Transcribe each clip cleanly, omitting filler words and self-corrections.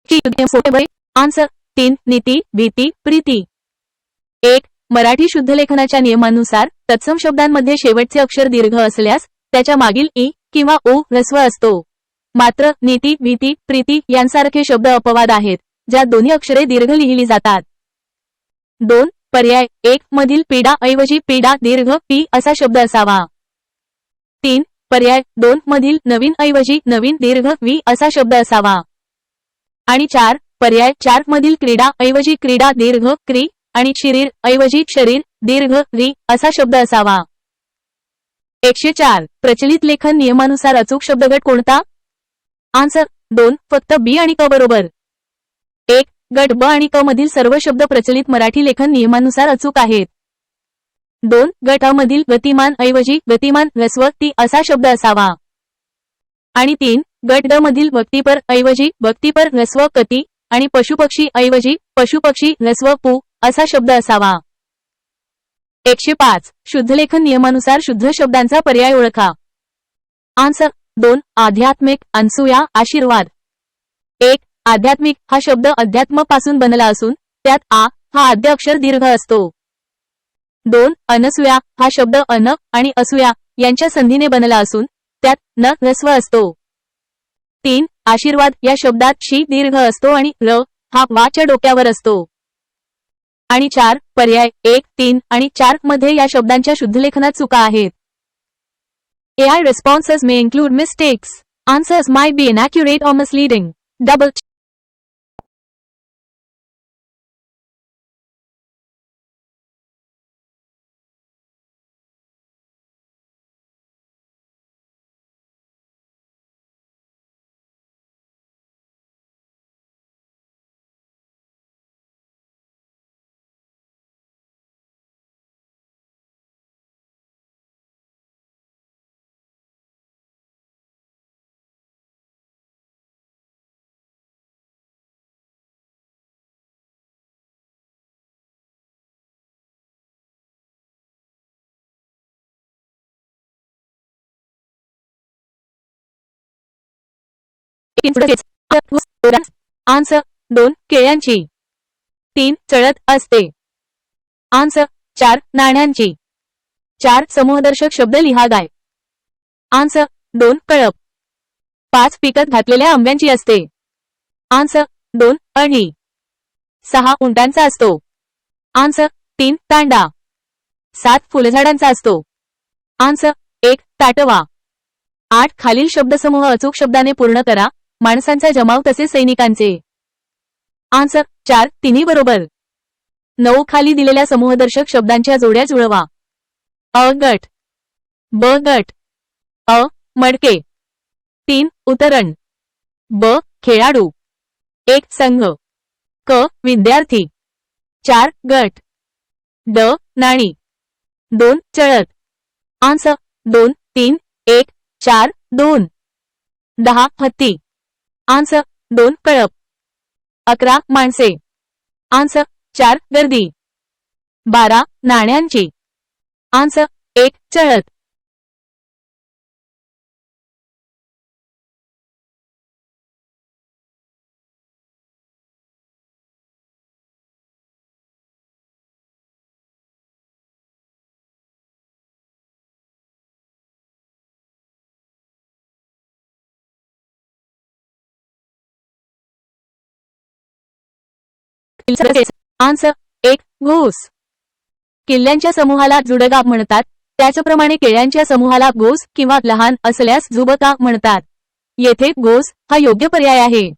Answer 3 नीती भीती प्रीती। 1 मराठी शुद्धलेखनाच्या नियमानुसार तत्सम शब्दांमध्ये शेवटचे अक्षर दीर्घ असल्यास त्याच्या मागील ई किंवा ओ ह्रस्व असतो। मात्र नीती भीती प्रीती यांसारखे शब्द अपवाद आहेत ज्यात दोन्ही अक्षरे दीर्घ लिहिली जातात। 2 पर्याय 1 मधील पीडा ऐवजी पीडा दीर्घ पी असा शब्द असावा। 3 पर्याय 2 मधील नवीन ऐवजी नवीन दीर्घ वी असा शब्द असावा। आणि 4 पर्याय 4 मधील क्रीडा ऐवजी क्रीडा दीर्घ क्री आणि शरीर ऐवजी शरीर दीर्घ री असा शब्द असावा। 104 प्रचलित लेखन नियमानुसार अचूक शब्दगट कोणता? आन्सर 2 फक्त बी आणि क बरोबर। 1 गट ब आणि क मधील सर्व शब्द प्रचलित मराठी लेखन नियमानुसार अचूक आहेत। 2 गट अ मधील गतिमान ऐवजी गतिमान ह्रस्व ती असा शब्द असावा। आणि 3 गट ड मधील भक्तिपर ऐवजी भक्तिपर ह्रस्व कती आणि पशुपक्षी ऐवजी पशुपक्षी ह्रस्व पू असा शब्द असावा। 105 शुद्धलेखन नियमानुसार शुद्ध शब्दांचा पर्याय ओळखा। आन्सर 2 आध्यात्मिक अनसूया आशीर्वाद। 1 आध्यात्मिक हा शब्द अध्यात्म पासून बनला असून त्यात आ हा आद्य अक्षर दीर्घ असतो। 2 अनसूया हा शब्द अन आणि असूया यांच्या संधीने बनला असून त्यात न ह्रस्व असतो। 3 आशीर्वाद या शब्दात शी दीर्घ असतो आणि र हा वाच्या डोक्यावर असतो। आणि 4 पर्याय 1 3 आणि 4 मध्ये या शब्दांच्या शुद्धलेखनात चुका आहेत। AI responses may include mistakes. Answers might be inaccurate or misleading. Double check. Answer 2 केळ्यांची। 3 चळत असते। आन्सर 4 नाण्यांची। 4 समूहदर्शक शब्द लिहा गाय। आन्सर 2 कळप। 5 पिकत घातलेल्या आंब्यांची असते। आन्सर 2 अळणी। 6 उंटांचा असतो। आन्सर 3 तांडा। 7 फुलझाडांचा असतो। आन्सर 1 ताटवा। 8 खालील शब्दसमूह अचूक शब्दाने पूर्ण करा माणसांचा जमाव तसे सैनिकांचे। आन्सर 4 तिन्ही बरोबर। 9 खाली दिलेल्या समूहदर्शक शब्दांच्या जोड्या जुळवा। अ गट ब गट अ मडके 3 उतरण ब खेळाडू 1 संघ क विद्यार्थी 4 गट ड नाणी 2 चळत। आन्सर 2 3 1 4 2 10 हत्ती। आन्सर 2 कळप। 11 माणसे। आन्सर 4 गर्दी। 12 नाण्यांची। आन्सर 1 चळत। आन्सर 1 घोस। किल्ल्यांच्या समूहाला जुडगाव म्हणतात त्याचप्रमाणे केळ्यांच्या समूहाला घोस किंवा लहान असल्यास जुबका म्हणतात। येथे घोस हा योग्य पर्याय आहे।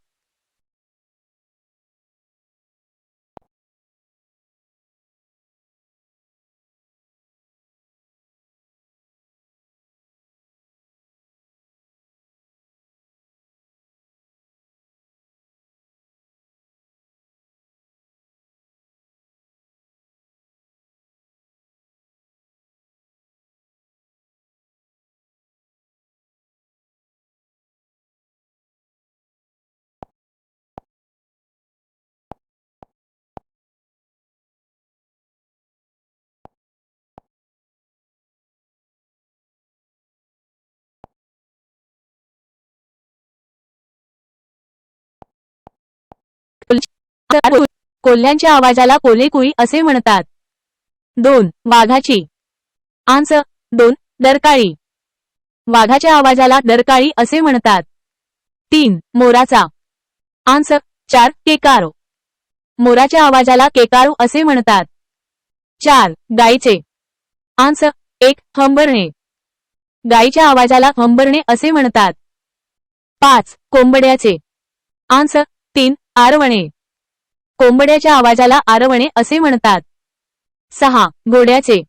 कोल्ह्यांच्या आवाजाला कोल्हेकुई असे म्हणतात. 2. वाघाची. आन्सर 2. डरकाळी. वाघाच्या आवाजाला डरकाळी असे म्हणतात. 3. मोराचा. आन्सर 4. केकारो. मोराच्या आवाजाला केकारो असे म्हणतात. 4. गाईचे. आन्सर 1. हंबरणे. गाईच्या आवाजाला हंबरणे असे म्हणतात. 5. कोंबड्याचे. आन्सर 3. आरवणे. कोंबड्याच्या आवाजाला आरवणे असे म्हणतात. 6. घोड्याचे.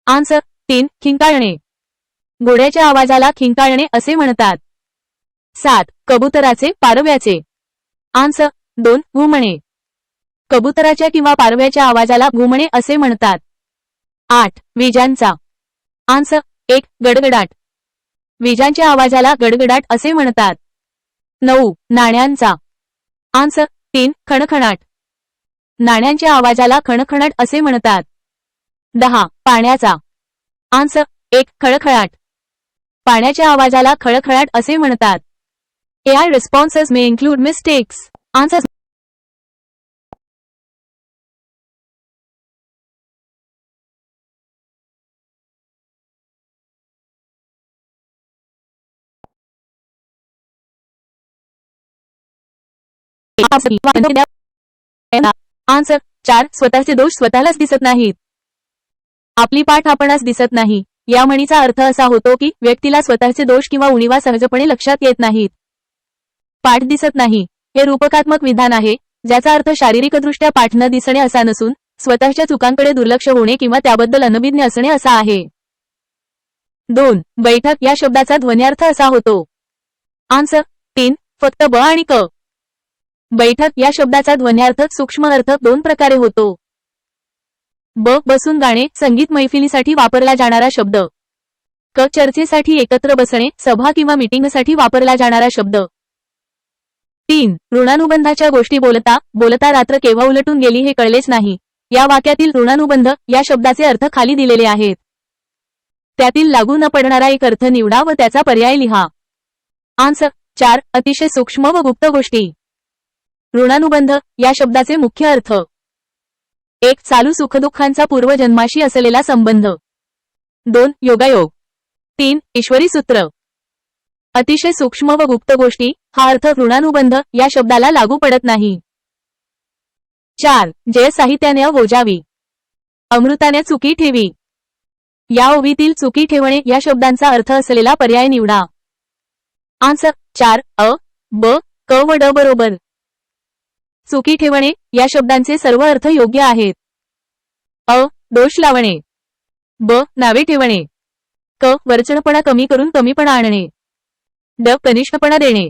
आन्सर 3. खिंकाळणे. घोड्याच्या आवाजाला खिंकाळणे असे म्हणतात. 7. कबुतराचे पारव्याचे. आन्सर 2. घुमणे. कबुतराच्या किंवा पारव्याच्या आवाजाला घुमणे असे म्हणतात. 8. विजांचा. आन्सर 1. गडगडाट. विजांच्या आवाजाला गडगडाट असे म्हणतात. 9. नाण्यांचा. आन्सर 3. खणखणाट. नाण्यांच्या आवाजाला खणखणाट असे म्हणतात. 10. पाण्याचा. आन्सर 1. खळखळाट. पाण्याच्या आवाजाला खळखळाट असे म्हणतात. AI responses may include mistakes. Answers. Answer 4. स्वतःचे दोष स्वतःलाच दिसत नाहीत. आपली पाठ आपणास दिसत नाही या म्हणीचा अर्थ असा होतो की व्यक्तीला स्वतःचे दोष किंवा उणीवा सहजपणे लक्षात येत नाहीत. पाठ दिसत नाही हे रूपकात्मक विधान आहे ज्याचा अर्थ शारीरिकदृष्ट्या पाठ न दिसणे असा नसून स्वतःच्या चुकांकडे दुर्लक्ष होणे किंवा त्याबद्दल अनभिज्ञ असणे असा आहे. 2. बैठक या शब्दाचा ध्वन्यार्थ असा होतो. आन्सर 3. फक्त ब आणि क. बैठक या शब्दाचा ध्वन्यार्थ सूक्ष्म अर्थ 2 प्रकारे होतो. ब. बसून गाणे संगीत मैफिलीसाठी वापरला जाणारा शब्द. क. चर्चेसाठी एकत्र बसणे सभा किंवा मीटिंगसाठी वापरला जाणारा शब्द. 3. ऋणानुबंधाच्या गोष्टी बोलता बोलता रात्र केव्हा उलटून गेली हे कळलेच नाही. या वाक्यातील ऋणानुबंध या शब्दाचे अर्थ खाली दिलेले आहेत. त्यातील लागू न पडणारा एक अर्थ निवडा व त्याचा पर्याय लिहा. आन्सर 4. अतिशय सूक्ष्म व गुप्त गोष्टी. ऋणानुबंध या शब्दाचे मुख्य अर्थ. 1. चालू सुखदुःखांचा पूर्वजन्माशी असलेला संबंध. 2. योगायोग. 3. ईश्वरी सूत्र. अतिशय सूक्ष्म व गुप्त गोष्टी हा अर्थ ऋणानुबंध या शब्दाला लागू पडत नाही. 4. जय साहित्याने ओजावी. अमृताने चुकी ठेवी. या ओवीतील चुकी ठेवणे या शब्दांचा अर्थ असलेला पर्याय निवडा. आन्सर 4. अ, ब, क व ड बरोबर. चुकी ठेवणे या शब्दांचे सर्व अर्थ योग्य आहेत. अ. दोष लावणे. ब. नावे ठेवणे. क. वरचढपणा कमी करून कमीपणा आणणे. ड. कनिष्ठपणा देणे.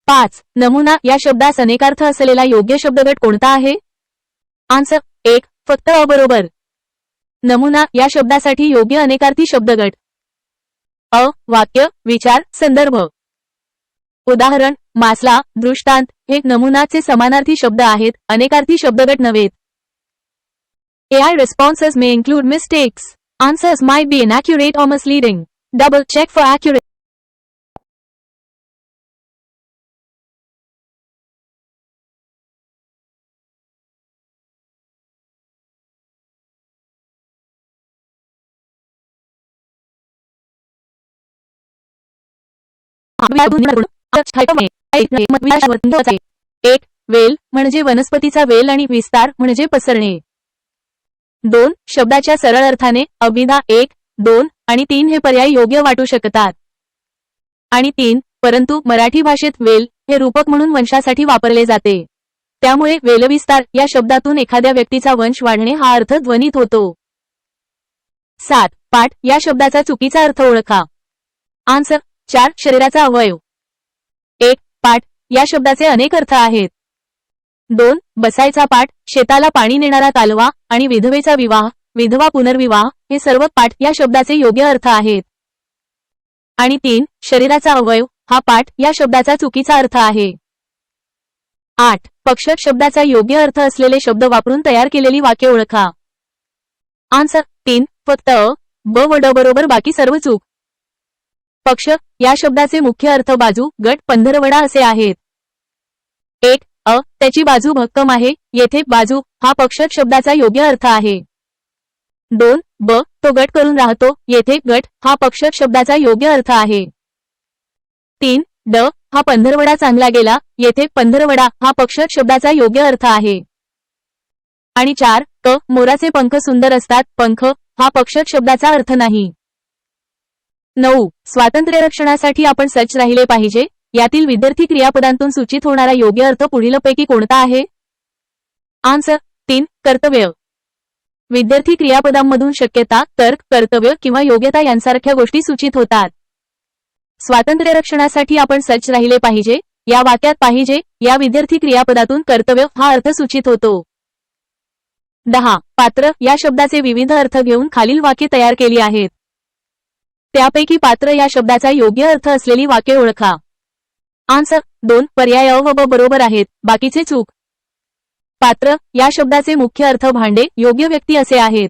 5. नमुना या शब्दास अनेकार्थ असलेला योग्य शब्दगट कोणता आहे? आन्सर 1. फक्त अ बरोबर. नमुना या शब्दासाठी योग्य अनेकार्थी शब्दगट. अ. वाक्य, विचार, संदर्भ. उदाहरण, मासला, दृष्टांत हे नमुनाचे समानार्थी शब्द आहेत, अनेकार्थी शब्दगट नव्हेत. AI responses may include mistakes. Answers might be inaccurate or misleading. Double check for accuracy. एक. वेल म्हणजे वनस्पतीचा वेल आणि विस्तार म्हणजे पसरणे. 2. शब्दाच्या सरळ अर्थाने अभिधा 1, 2 आणि 3 हे पर्याय योग्य वाटू शकतात. आणि 3. परंतु मराठी भाषेत वेल हे रूपक म्हणून वंशासाठी वापरले जाते. त्यामुळे वेलविस्तार या शब्दातून एखाद्या व्यक्तीचा वंश वाढणे हा अर्थ ध्वनित होतो. 7. पाठ या शब्दाचा चुकीचा अर्थ ओळखा. आन्सर 4. शरीराचा अवयव. 1. पाठ या शब्दाचे अनेक अर्थ आहेत. 2. बसायचा पाठ, शेताला पाणी नेणारा कालवा आणि विधवेचा विवाह, विधवा पुनर्विवाह हे सर्व पाठ या शब्दाचे योग्य अर्थ आहेत. आणि 3. शरीराचा अवयव हा पाठ या शब्दाचा चुकीचा अर्थ आहे. 8. पक्ष शब्दाचा योग्य अर्थ असलेले शब्द वापरून तयार केलेली वाक्य ओळखा. आन्सर 3. फक्त अ, ब व ड बरोबर बाकी सर्व चूक. पक्ष या शब्दाचे मुख्य अर्थ बाजू, गट, पंधरवडा असे आहेत. 1. त्याची बाजू भक्कम आहे, येथे बाजू हा पक्षक शब्दाचा योग्य अर्थ आहे. 2. तो गट करून राहतो, येथे गट हा पक्षक शब्दाचा योग्य अर्थ आहे. 3. हा पंधरवडा चांगला गेला, येथे पंधरवडा हा पक्षक शब्दाचा योग्य अर्थ आहे. आणि 4. मोराचे पंख सुंदर असतात, पंख हा पक्षक शब्दाचा अर्थ नाही. 9. स्वातंत्र्य रक्षणासाठी आपण सज्ज राहिले पाहिजे, यातील विद्यार्थी क्रियापदांतून सूचित होणारा योग्य अर्थ पुढीलपैकी कोणता आहे? आन्सर 3. कर्तव्य. विद्यार्थी क्रियापदांमधून शक्यता, तर्क, कर्तव्य किंवा योग्यता यांसारख्या गोष्टी सूचित होतात. स्वातंत्र्य रक्षणासाठी आपण सज्ज राहिले पाहिजे या वाक्यात पाहिजे या विद्यार्थी क्रियापदातून कर्तव्य हा अर्थ सूचित होतो. 10. पात्र या शब्दाचे विविध अर्थ घेऊन खालील वाक्ये तयार केली आहेत. त्यापैकी पात्र या शब्दाचा योग्य अर्थ असलेली वाक्ये ओळखा. आन्सर 2. पर्याय व बरोबर आहेत, बाकीचे चूक. पात्र या शब्दाचे मुख्य अर्थ भांडे, योग्य व्यक्ती असे आहेत.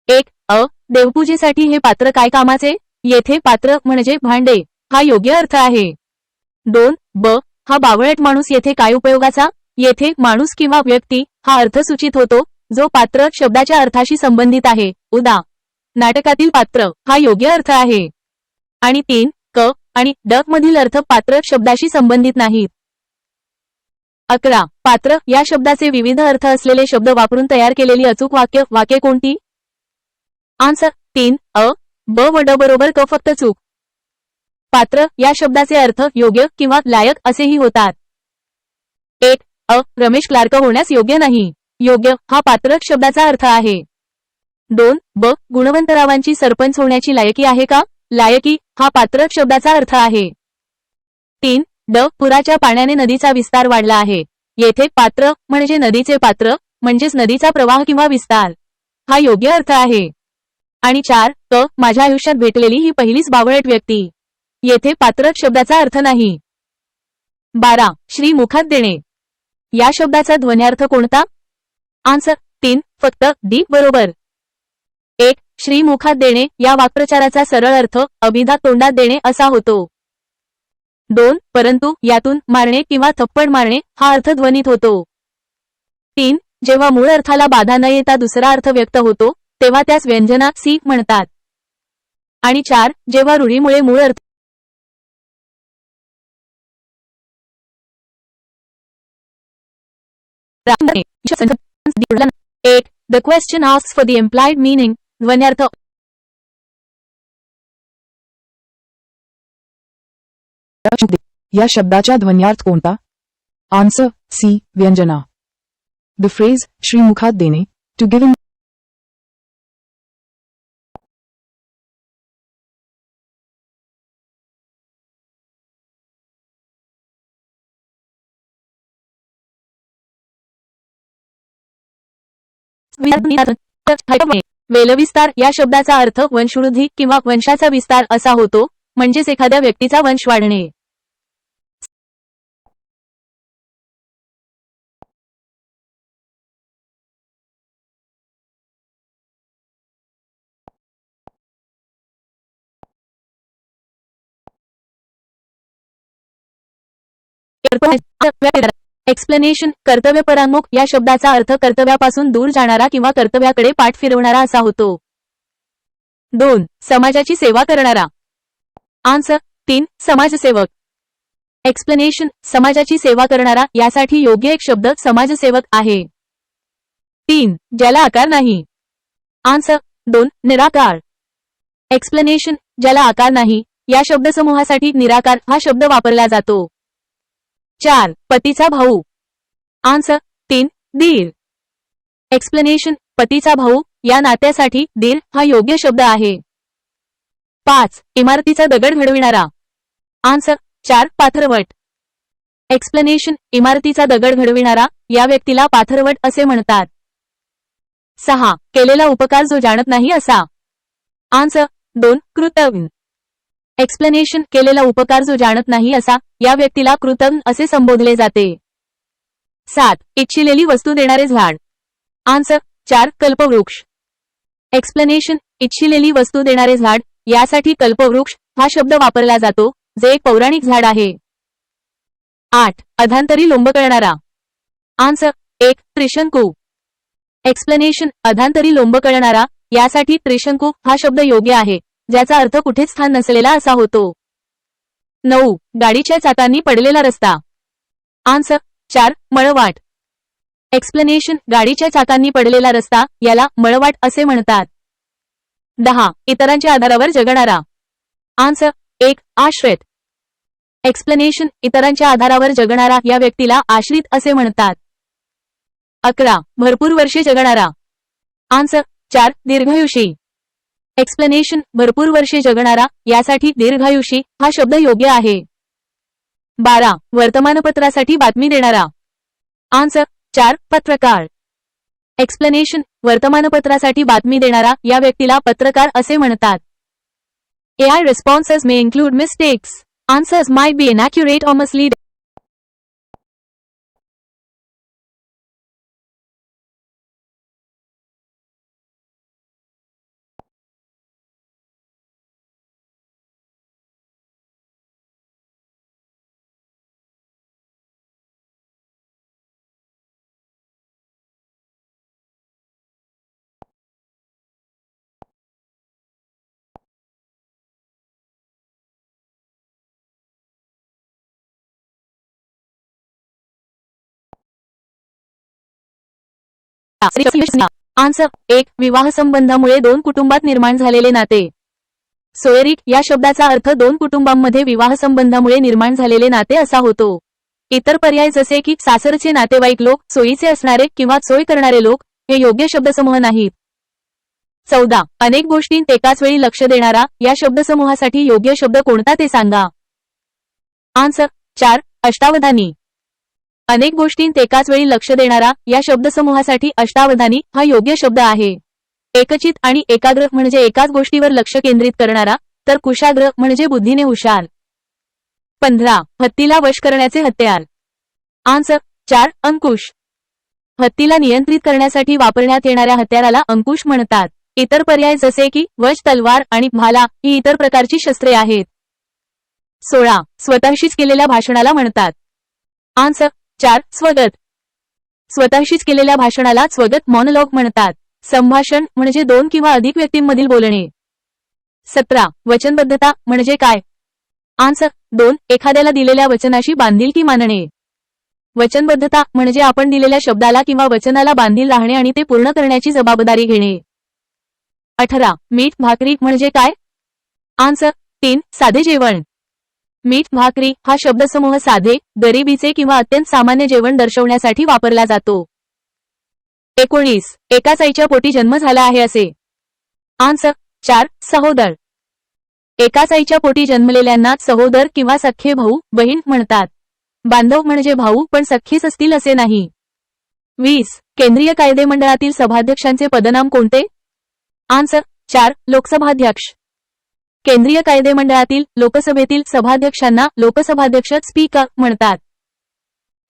1. देवपूजेसाठी हे पात्र काय कामाचे, येथे पात्र म्हणजे भांडे हा योग्य अर्थ आहे. 2. हा बावळट माणूस येथे काय उपयोगाचा, येथे माणूस किंवा व्यक्ती हा अर्थ सूचित होतो जो पात्र शब्दाच्या अर्थाशी संबंधित आहे, उदा. नाटकातील पात्र हा योग्य अर्थ आहे. आणि 3. आणि मधील अर्थ पात्र शब्दाशी संबंधित नाहीत. 11. पात्र या शब्दाचे विविध अर्थ असलेले शब्द वापरून तयार केलेली अचूक वाक्ये कोणती? आन्सर 3. व बरोबर फक्त चूक. पात्र या शब्दाचे अर्थ योग्य किंवा लायक असेही होतात. 1. रमेश क्लार्क होण्यास योग्य नाही, योग्य हा पात्र शब्दाचा अर्थ आहे. 2. गुणवंतरावांची सरपंच होण्याची लायकी आहे का, लायकी हा पात्र शब्दाचा अर्थ आहे. 3. पुराच्या पाण्याने नदीचा विस्तार वाढला आहे, येथे पात्र म्हणजे नदीचे पात्र म्हणजेच नदीचा प्रवाह किंवा विस्तार हा योग्य अर्थ आहे. आणि 4. माझ्या आयुष्यात भेटलेली ही पहिलीच बावळट व्यक्ती, येथे पात्र शब्दाचा अर्थ नाही. 12. श्री मुखात देणे या शब्दाचा ध्वन्यार्थ कोणता? आन्सर 3. फक्त बरोबर. 1. श्री मुखात देणे या वाक्प्रचाराचा सरळ अर्थ अभिधा तोंडात देणे असा होतो. 2. परंतु यातून मारणे किंवा थप्पड मारणे हा अर्थ ध्वनीत होतो. 3. जेव्हा मूळ अर्थाला बाधा न येता दुसरा अर्थ व्यक्त होतो तेव्हा त्यास व्यंजना सी म्हणतात. आणि 4. जेव्हा रूढीमुळे मूळ अर्थ एक the question asks for the implied meaning ध्वन्यार्थ. या शब्दाचा ध्वन्यार्थ कोणता? Answer C. व्यंजना. द फ्रेज श्रीमुखात देणे टू गिव्ह वेलविस्तार या शब्दाचा अर्थ वंशवृद्धी किंवा वंशाचा विस्तार असा होतो, म्हणजेच एखाद्या व्यक्तीचा वंश वाढणे. एक्सप्लेनेशन कर्तव्यपरांमुख या शब्दाचा अर्थ कर्तव्यापासून दूर जाणारा किंवा कर्तव्याकडे पाठ फिरवणारा असा होतो. 2. समाजाची सेवा करणारा. आन्सर 3. समाजसेवक. एक्सप्लेनेशन समाजाची सेवा करणारा यासाठी योग्य एक शब्द समाजसेवक आहे. 3. ज्याला आकार नाही. आन्सर 2. निराकार. एक्सप्लेनेशन ज्याला आकार नाही या शब्दसमूहासाठी निराकार हा शब्द वापरला जातो. 4. पतीचा भाऊ. आन्सर 3. दीर. एक्सप्लेनेशन पतीचा भाऊ या नात्यासाठी दीर हा योग्य शब्द आहे. 5. इमारतीचा दगड घडविणारा. आन्सर 4. पाथरवट. एक्सप्लेनेशन इमारतीचा दगड घडविणारा या व्यक्तीला पाथरवट असे म्हणतात. 6. केलेला उपकार जो जाणत नाही असा. आन्सर 2. कृतज्ञ. एक्सप्लेनेशन केलेला उपकार जो जाणत नाही असा या व्यक्तीला कृतज्ञ असे संबोधले जाते. 7. इच्छिलेली वस्तू देणारे झाड. आन्सर 4. कल्पवृक्ष. एक्सप्लेनेशन इच्छिलेली वस्तू देणारे झाड यासाठी कल्पवृक्ष हा शब्द वापरला जातो, जे एक पौराणिक झाड आहे. 8. अधांतरी लोंब कळणारा. आन्सर 1. त्रिशंकू. एक्सप्लेनेशन. अधांतरी लोंब कळणारा यासाठी त्रिशंकू हा शब्द योग्य आहे, ज्याचा अर्थ कुठेच स्थान नसलेला असा होतो. 9. गाडीच्या चाकांनी पडलेला रस्ता. आन्सर 4. मळवाट. एक्सप्लेनेशन. गाडीच्या चाकांनी पडलेला रस्ता याला मळवाट असे म्हणतात. 10. इतरांच्या आधारावर जगणारा. आन्सर 1. आश्रित. एक्सप्लेनेशन. इतरांच्या आधारावर जगणारा या व्यक्तीला आश्रित असे म्हणतात. 11. भरपूर वर्षे जगणारा. आन्सर 4. दीर्घायुषी. एक्सप्लेनेशन. भरपूर वर्षे जगणारा यासाठी दीर्घायुषी हा शब्द योग्य आहे. 12. वर्तमानपत्रासाठी बातमी देणारा. आन्सर 4. पत्रकार. एक्सप्लेनेशन. वर्तमानपत्रासाठी बातमी देणारा या व्यक्तीला पत्रकार असे म्हणतात. AI responses may include mistakes. Answers might be inaccurate or misleading. Answer 1. विवाह संबंधामुळे दोन कुटुंबात निर्माण झालेले नाते. सोयरीक या शब्दाचा अर्थ दोन कुटुंबांमध्ये विवाह संबंधामुळे निर्माण झालेले नाते असा होतो. इतर पर्याय जसे की सासरचे नातेवाईक लोक, सोयीचे असणारे किंवा सोय करणारे लोक हे योग्य शब्दसमूह नाहीत. 14. अनेक गोष्टींत एकाच वेळी लक्ष देणारा या शब्दसमूहासाठी योग्य शब्द कोणता ते सांगा. आन्सर 4. अष्टावधानी. अनेक गोष्टींत एकाच वेळी लक्ष देणारा या शब्दसमूहासाठी अष्टावधानी हा योग्य शब्द आहे. एकचित आणि एकाग्र म्हणजे एकाच गोष्टीवर लक्ष केंद्रित करणारा, तर कुशाग्र म्हणजे बुद्धीने हुशार. 15. हत्तीला वश करण्याचे हत्यार. आन्सर 4. अंकुश. हत्तीला नियंत्रित करण्यासाठी वापरण्यात येणाऱ्या हत्याराला अंकुश म्हणतात. इतर पर्याय जसे की वश, तलवार आणि भाला ही इतर प्रकारची शस्त्रे आहेत. 16. स्वतःशीच केलेल्या भाषणाला म्हणतात. आन्सर 4. स्वगत. स्वतःशीच केलेल्या भाषणाला स्वगत मॉनोलॉग म्हणतात. संभाषण म्हणजे दोन किंवा अधिक व्यक्तींमधील बोलणे. 17. वचनबद्धता म्हणजे काय. आन्सर 2. एखाद्याला दिलेल्या वचनाशी बांधिलकी मानणे. वचनबद्धता म्हणजे आपण दिलेल्या शब्दाला किंवा वचनाला बांधील राहणे आणि ते पूर्ण करण्याची जबाबदारी घेणे. 18. मीठ भाकरी म्हणजे काय. आन्सर 3. साधे जेवण. मीठ भाकरी हा शब्दसमूह साधे, गरिबीचे किंवा अत्यंत सामान्य जेवण दर्शवण्यासाठी वापरला जातो. 19. एकाच आईच्या पोटी जन्म झाला आहे असे. आन्सर 4. सहोदर. एकाच आईच्या पोटी जन्मलेल्यांना सहोदर किंवा सख्खे भाऊ बहीण म्हणतात. बांधव म्हणजे भाऊ पण सख्खीच असतील असे नाही. 20. केंद्रीय कायदे मंडळातील सभाध्यक्षांचे पदनाम कोणते. आन्सर 4. लोकसभाध्यक्ष. केंद्रीय कायदे मंडळातील लोकसभेतील सभाध्यक्षांना लोकसभाध्यक्ष स्पीकर म्हणतात.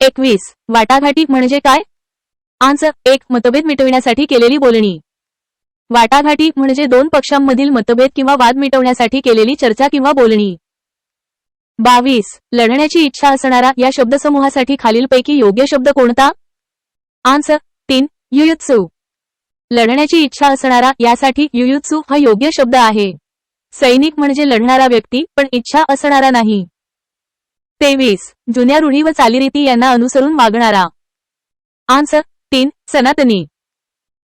21. वाटाघाटी म्हणजे काय. आन्सर 1. मतभेद मिटविण्यासाठी केलेली बोलणी. वाटाघाटी म्हणजे दोन पक्षांमधील मतभेद किंवा वाद मिटवण्यासाठी केलेली चर्चा किंवा बोलणी. 22. लढण्याची इच्छा असणारा या शब्दसमूहासाठी खालीलपैकी योग्य शब्द कोणता. आन्सर 3. युयुत्सू. लढण्याची इच्छा असणारा यासाठी युयुत्सू हा योग्य शब्द आहे. सैनिक म्हणजे लढणारा व्यक्ती पण इच्छा असणारा नाही. 23. जुन्या रूढी व चालीरीती यांना अनुसरून वागणारा. आन्सर 3. सनातनी.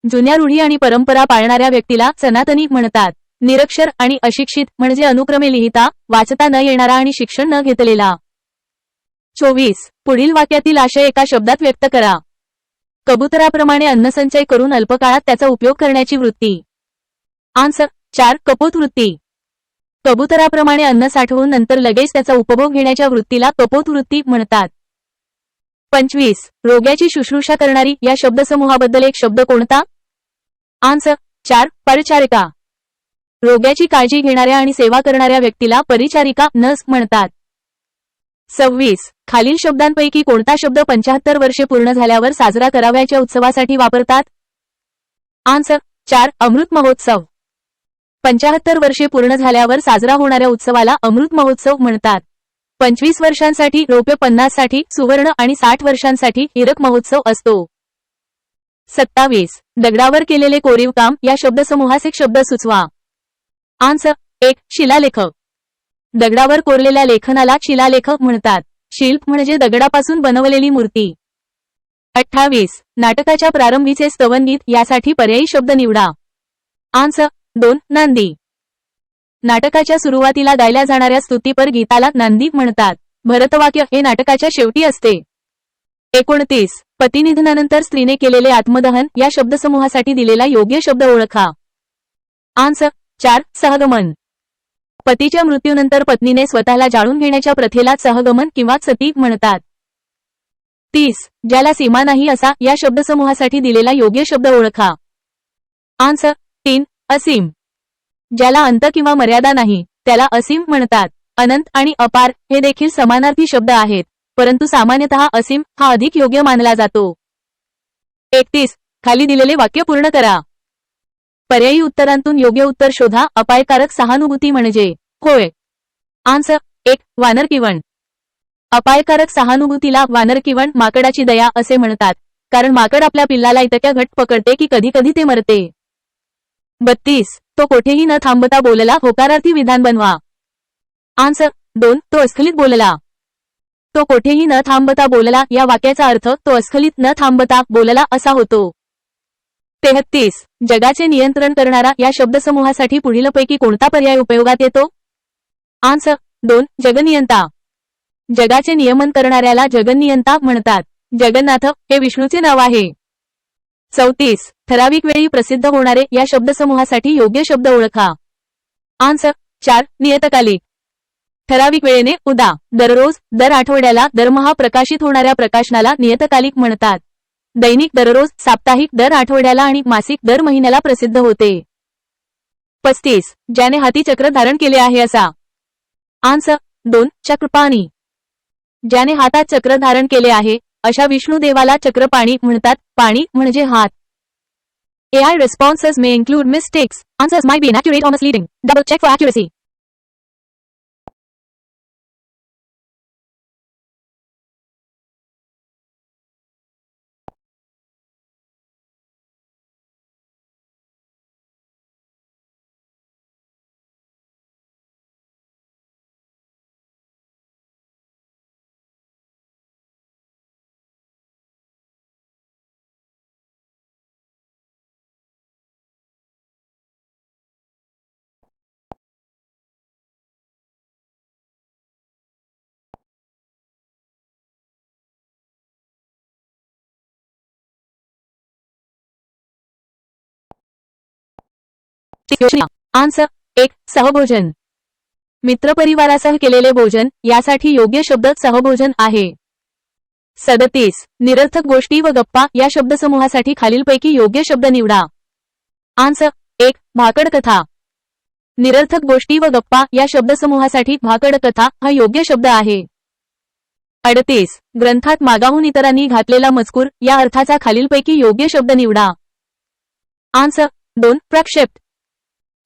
जुन्या रूढी आणि परंपरा पाळणाऱ्या व्यक्तीला सनातनी म्हणतात. निरक्षर आणि अशिक्षित म्हणजे अनुक्रमे लिहिता, वाचता न येणारा आणि शिक्षण न घेतलेला. 24. पुढील वाक्यातील आशय एका शब्दात व्यक्त करा. कबुतराप्रमाणे अन्नसंचय करून अल्पकाळात त्याचा उपयोग करण्याची वृत्ती. आन्सर 4. कपोत वृत्ती. कबुतराप्रमाणे अन्न साठवून नंतर लगेच त्याचा उपभोग घेण्याच्या वृत्तीला कपोत वृत्ती म्हणतात. 25. रोग्याची शुश्रूषा करणारी या शब्दसमूहाबद्दल एक शब्द कोणता. आन्सर 4. परिचारिका. रोग्याची काळजी घेणाऱ्या आणि सेवा करणाऱ्या व्यक्तीला परिचारिका नर्स म्हणतात. 26. खालील शब्दांपैकी कोणता शब्द 75 वर्षे पूर्ण झाल्यावर साजरा करावयाच्या उत्सवासाठी वापरतात. आन्सर 4. अमृत महोत्सव. 75 वर्षे पूर्ण झाल्यावर साजरा होणाऱ्या उत्सवाला अमृत महोत्सव म्हणतात. 25 वर्षांसाठी रौप्य, 50 साठी सुवर्ण आणि 60 वर्षांसाठी हिरक महोत्सव असतो. 27 दगडावर केलेले कोरीव काम या शब्दसमूहाचे शब्द सुचवा. आन्सर 1 शिलालेख. दगडावर कोरलेल्या लेखनाला शिलालेख म्हणतात. शिल्प म्हणजे दगडापासून बनवलेली मूर्ती. 28 नाटकाच्या प्रारंभीचे स्तवनगीत यासाठी पर्यायी शब्द निवडा. आन्सर 2 नांदी. नाटकाच्या सुरुवातीला गायल्या जाणाऱ्या स्तुतीपर गीताला नांदी म्हणतात. भरतवाक्य हे नाटकाच्या शेवटी असते. 29 पतिनिधनानंतर स्त्रीने केलेले आत्मदहन या शब्दसमूहासाठी दिलेला योग्य शब्द ओळखा. आन्सर 4 सहगमन. पतीच्या मृत्यूनंतर पत्नीने स्वतःला जाळून घेण्याच्या प्रथेला सहगमन किंवा सती म्हणतात. 30 ज्याला सीमा नाही असा या शब्दसमूहासाठी दिलेला योग्य शब्द ओळखा. आन्सर 3 असीम. ज्याला अंत किंवा मर्यादा नाही त्याला असीम म्हणतात. अनंत आणि अपार हे देखील समानार्थी शब्द आहेत, परंतु सामान्यतः असीम हा अधिक योग्य मानला जातो. 31 खाली दिलेले वाक्य पूर्ण करा. पर्यायी उत्तरांतून योग्य उत्तर शोधा. अपायकारक सहानुभूती म्हणजे होय. आन्सर 1 वानरकिवण. अपायकारक सहानुभूतीला वानरकिवण माकडाची दया असे म्हणतात, कारण माकड आपल्या पिल्लाला इतक्या घट्ट पकडते की कधी कधी ते मरते. 32 तो कोठेही न थांबता बोलला. होकारार्थी विधान बनवा. आन्सर 2 तो अस्खलित बोलला. तो कोठेही न थांबता बोलला या वाक्याचा अर्थ तो अस्खलित न थांबता बोलला असा होतो. 33 जगाचे नियंत्रण करणारा या शब्दसमूहासाठी पुढीलपैकी कोणता पर्याय उपयोगात येतो. आन्सर 2 जगनियंता. जगाचे नियमन करणाऱ्याला जगनियंता म्हणतात. जगन्नाथ हे विष्णूचे नाव आहे. 34 ठराविक वेळी प्रसिद्ध होणारे या शब्दसमूहासाठी योग्य शब्द ओळखा. आन्सर 4 नियतकालिक. ठराविक वेळेने उदा, दररोज, दर आठवड्याला, दरमहा प्रकाशित होणाऱ्या प्रकाशनाला नियतकालिक म्हणतात. दैनिक दररोज, साप्ताहिक दर आठवड्याला आणि मासिक दर महिन्याला प्रसिद्ध होते. 35 ज्याने हाती चक्र धारण केले आहे असा. आन्सर 2 चक्रपाणी. ज्याने हातात चक्र धारण केले आहे अशा विष्णू देवाला चक्रपाणी म्हणतात. पाणी म्हणजे हात. AI responses may include mistakes. Answers might be inaccurate or misleading. Double check for accuracy. Answer 1 सहभोजन. मित्रपरिवारासह केलेले भोजन यासाठी योग्य शब्द सहभोजन आहे. 37 निरर्थक गोष्टी व गप्पा या शब्दसमूहासाठी खालीलपैकी योग्य शब्द निवडा. आन्सर 1 भाकड कथा. निरर्थक गोष्टी व गप्पा या शब्दसमूहासाठी भाकड कथा हा योग्य शब्द आहे. 38 ग्रंथात मागाहून इतरांनी घातलेला मजकूर या अर्थाचा खालीलपैकी योग्य शब्द निवडा. आन्सर 2 प्रक्षेप्त.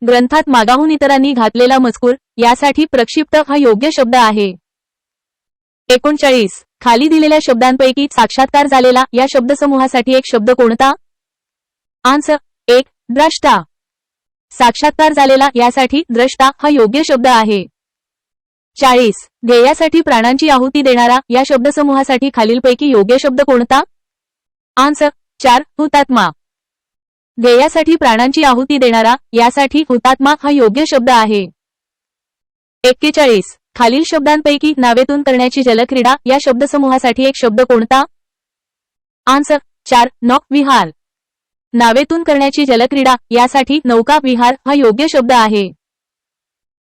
ग्रंथात मागाहून इतरांनी घातलेला मजकूर यासाठी प्रक्षिप्त हा योग्य शब्द आहे. 39 खाली दिलेल्या शब्दांपैकी साक्षात्कार झालेला या शब्दसमूहासाठी एक शब्द कोणता. आन्सर 1 द्रष्टा. साक्षात्कार झालेला यासाठी द्रष्टा हा योग्य शब्द आहे. 40 ध्येयासाठी प्राणांची आहुती देणारा या शब्दसमूहासाठी खालीलपैकी योग्य शब्द कोणता. आन्सर 4 हुतात्मा. ध्येयासाठी प्राणांची आहुती देणारा यासाठी हुतात्मा हा योग्य शब्द आहे. 41 खालील शब्दांपैकी नावेतून करण्याची जलक्रीडा या शब्दसमूहासाठी एक शब्द कोणता. आन्सर 4 नौक विहार. नावेतून करण्याची जलक्रीडा यासाठी नौका विहार हा योग्य शब्द आहे.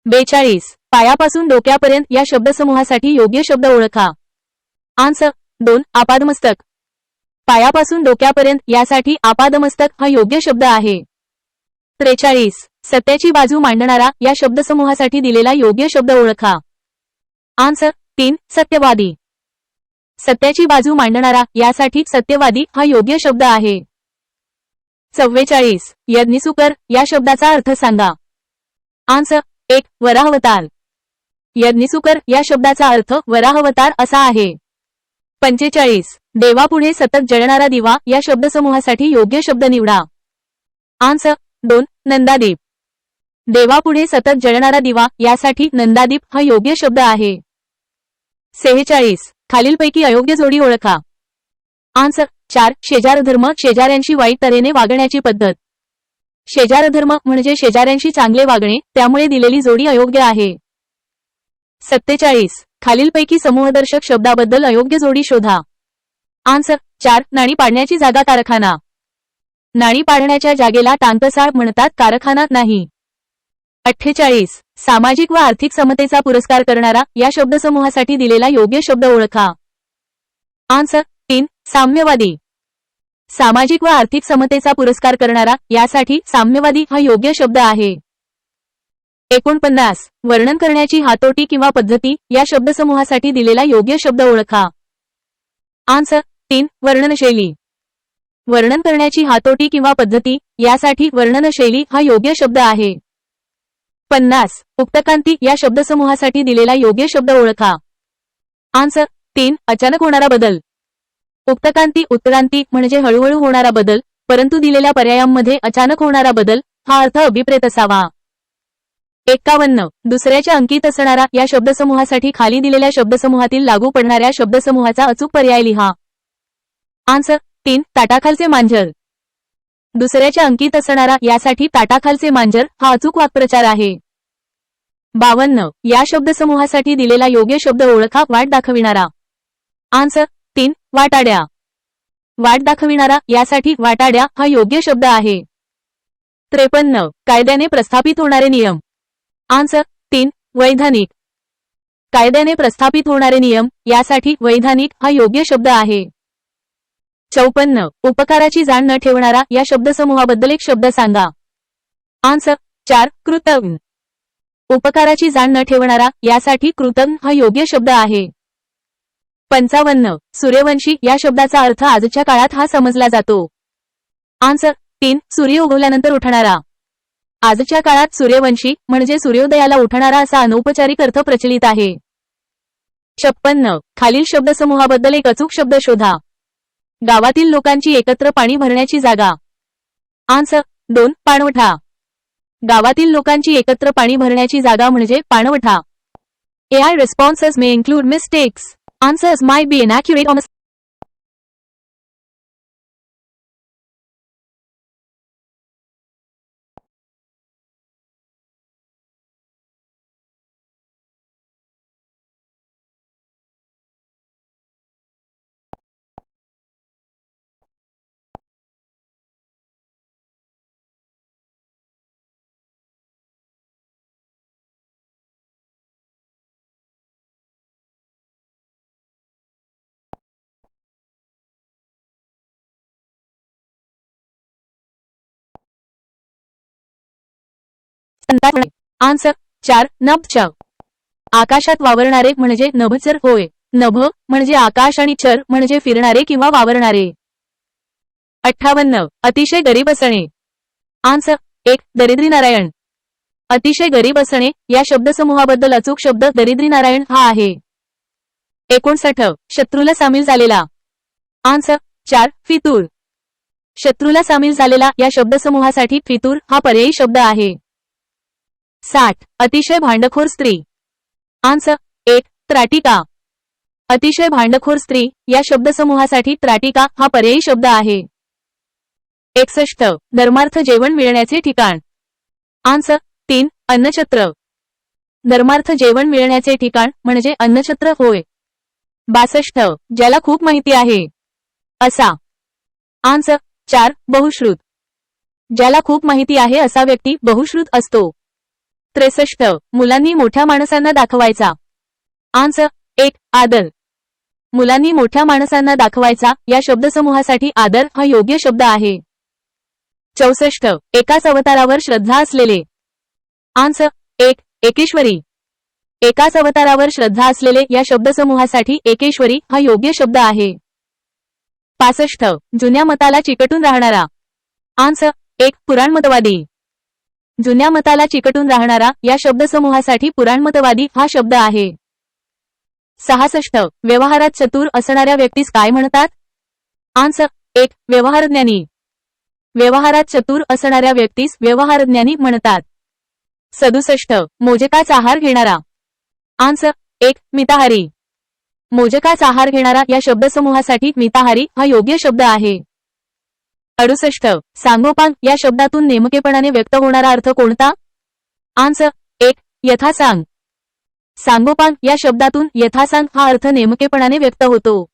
42 पायापासून डोक्यापर्यंत या शब्दसमूहासाठी योग्य शब्द ओळखा. आन्सर 2 आपादमस्तक. पायापासून डोक्यापर्यंत यासाठी आपादमस्तक हा योग्य शब्द आहे. 43 सत्याची बाजू मांडणारा या शब्दसमूहासाठी दिलेला योग्य शब्द ओळखा. आन्सर 3 सत्यवादी. सत्याची बाजू मांडणारा यासाठी सत्यवादी हा योग्य शब्द आहे. 44 यज्ञसुकर या शब्दाचा अर्थ सांगा. आन्सर 1 वराहवतार. यज्ञसुकर या शब्दाचा अर्थ वराहवतार असा आहे. 45. देवापुढे सतत जळणारा दिवा या शब्दसमूहासाठी योग्य शब्द निवडा. आन्सर 2. नंदादीप. देवापुढे सतत जळणारा दिवा यासाठी नंदादीप हा योग्य शब्द आहे. 46. खालीलपैकी अयोग्य जोडी ओळखा. आन्सर 4. शेजारधर्म शेजाऱ्यांशी वाईट तऱ्हेने वागण्याची पद्धत. शेजारधर्म म्हणजे शेजाऱ्यांशी चांगले वागणे, त्यामुळे दिलेली जोडी अयोग्य आहे. 47. खालीलपैकी समूहदर्शक शब्दाबद्दल अयोग्य जोडी शोधा. आन्सर 4. नाणी पाडण्याची जागा कारखाना. नाणी पाडण्याच्या जागेला टांकसाळ म्हणतात, कारखाना नाही. 48. सामाजिक व आर्थिक समतेचा पुरस्कार करणारा या शब्दसमूहासाठी दिलेला योग्य शब्द ओळखा. आन्सर 3. साम्यवादी. सामाजिक व आर्थिक समतेचा पुरस्कार करणारा यासाठी साम्यवादी हा योग्य शब्द आहे. 49. वर्णन करण्याची हातोटी किंवा पद्धती या शब्दसमूहासाठी दिलेला योग्य शब्द ओळखा. आन्सर 3. वर्णनशैली. वर्णन करण्याची हातोटी किंवा पद्धती यासाठी वर्णनशैली हा योग्य शब्द आहे. 50. उक्तकांती या शब्दसमूहासाठी दिलेला योग्य शब्द ओळखा. आन्सर 3. अचानक होणारा बदल. उक्तकांती उत्क्रांती म्हणजे हळूहळू होणारा बदल, परंतु दिलेल्या पर्यायांमध्ये अचानक होणारा बदल हा अर्थ अभिप्रेत असावा. 51. दुसऱ्याच्या अंकित असणारा या शब्दसमूहासाठी खाली दिलेल्या शब्दसमूहातील लागू पडणाऱ्या शब्दसमूहाचा अचूक पर्याय लिहा. आन्सर 3. ताटाखालचे मांजर. दुसऱ्याच्या अंकित असणारा यासाठी ताटाखालचे मांजर हा अचूक वाक्प्रचार आहे. 52. या शब्दसमूहासाठी दिलेला योग्य शब्द ओळखा. वाट दाखविणारा. आन्सर 3. वाटाड्या. वाट दाखविणारा यासाठी वाटाड्या हा योग्य शब्द आहे. 53. कायद्याने प्रस्थापित होणारे नियम. आन्सर 3. वैधानिक. कायद्याने प्रस्थापित होणारे नियम यासाठी वैधानिक हा योग्य शब्द आहे. 54. उपकाराची जाण न ठेवणारा या शब्दसमूहाबद्दल एक शब्द सांगा. आन्सर 4. कृतज्ञ. उपकाराची जाण न ठेवणारा यासाठी कृतज्ञ हा योग्य शब्द आहे. 55. सूर्यवंशी या शब्दाचा अर्थ आजच्या काळात हा समजला जातो. आन्सर 3. सूर्य उगवल्यानंतर उठणारा. आजच्या काळात सूर्यवंशी म्हणजे सूर्योदयाला उठणारा असा अनौपचारिक अर्थ प्रचलित आहे. 56. खालील शब्दसमूहाबद्दल एक अचूक शब्द शोधा. गावातील लोकांची एकत्र पाणी भरण्याची जागा. आन्सर 2. पाणवठा. गावातील लोकांची एकत्र पाणी भरण्याची जागा म्हणजे पाणवठा. AI responses may include mistakes. Answers might be inaccurate or mis- answer 4. नभचर. आकाशात वावरणारे म्हणजे नभचर होय. नभ म्हणजे आकाश आणि चर म्हणजे फिरणारे किंवा वावरणारे. 58. अतिशय गरीब असणे. आन्सर 1. दरिद्री नारायण. अतिशय गरीब असणे या शब्दसमूहाबद्दल अचूक शब्द दरिद्री नारायण हा आहे. 59. शत्रूला सामील झालेला. आन्सर 4. फितूर. शत्रूला सामील झालेला या शब्दसमूहासाठी फितूर हा पर्यायी शब्द आहे. 60. अतिशय भांडखोर स्त्री. आन्सर 1. त्राटिका. अतिशय भांडखोर स्त्री या शब्दसमूहासाठी त्राटिका हा पर्यायी शब्द आहे. 61. धर्मार्थ जेवण मिळण्याचे ठिकाण. आन्सर 3. अन्नछत्र. धर्मार्थ जेवण मिळण्याचे ठिकाण म्हणजे अन्नछत्र होय. 62. ज्याला खूप माहिती आहे. असा. आन्सर 4. बहुश्रुत. ज्याला खूप माहिती आहे असा व्यक्ती बहुश्रुत असतो. 63. मुलांनी मोठ्या माणसांना दाखवायचा. आन्सर 1. आदर. मुलांनी मोठ्या माणसांना दाखवायचा या शब्दसमूहासाठी आदर हा योग्य शब्द आहे. 64. एकाच अवतारावर श्रद्धा असलेले. आन्सर 1. एकेश्वरी. एकाच अवतारावर श्रद्धा असलेले या शब्दसमूहासाठी एकेश्वरी हा योग्य शब्द आहे. 65. जुन्या मताला चिकटून राहणारा. आन्सर 1. पुराणमतवादी. जुन्या मताला चिकटून राहणारा या शब्दसमूहासाठी पुराणमतवादी हा शब्द आहे. 66. व्यवहारात चतुर असणाऱ्या व्यक्तीस काय म्हणतात? आन्सर 1. व्यवहारज्ञानी. व्यवहारात चतुर असणाऱ्या व्यक्तीस व्यवहारज्ञानी म्हणतात. 67. मोजकाच आहार घेणारा. आन्सर 1. मिताहारी. मोजकाच आहार घेणारा या शब्दसमूहासाठी मिताहारी हा योग्य शब्द आहे. 68. सांगोपांग या शब्दातून नेमकेपणाने व्यक्त होणारा अर्थ कोणता? आन्सर 1. यथासांग. सांगोपांग या शब्दातून यथासांग हा अर्थ नेमकेपणाने व्यक्त होतो.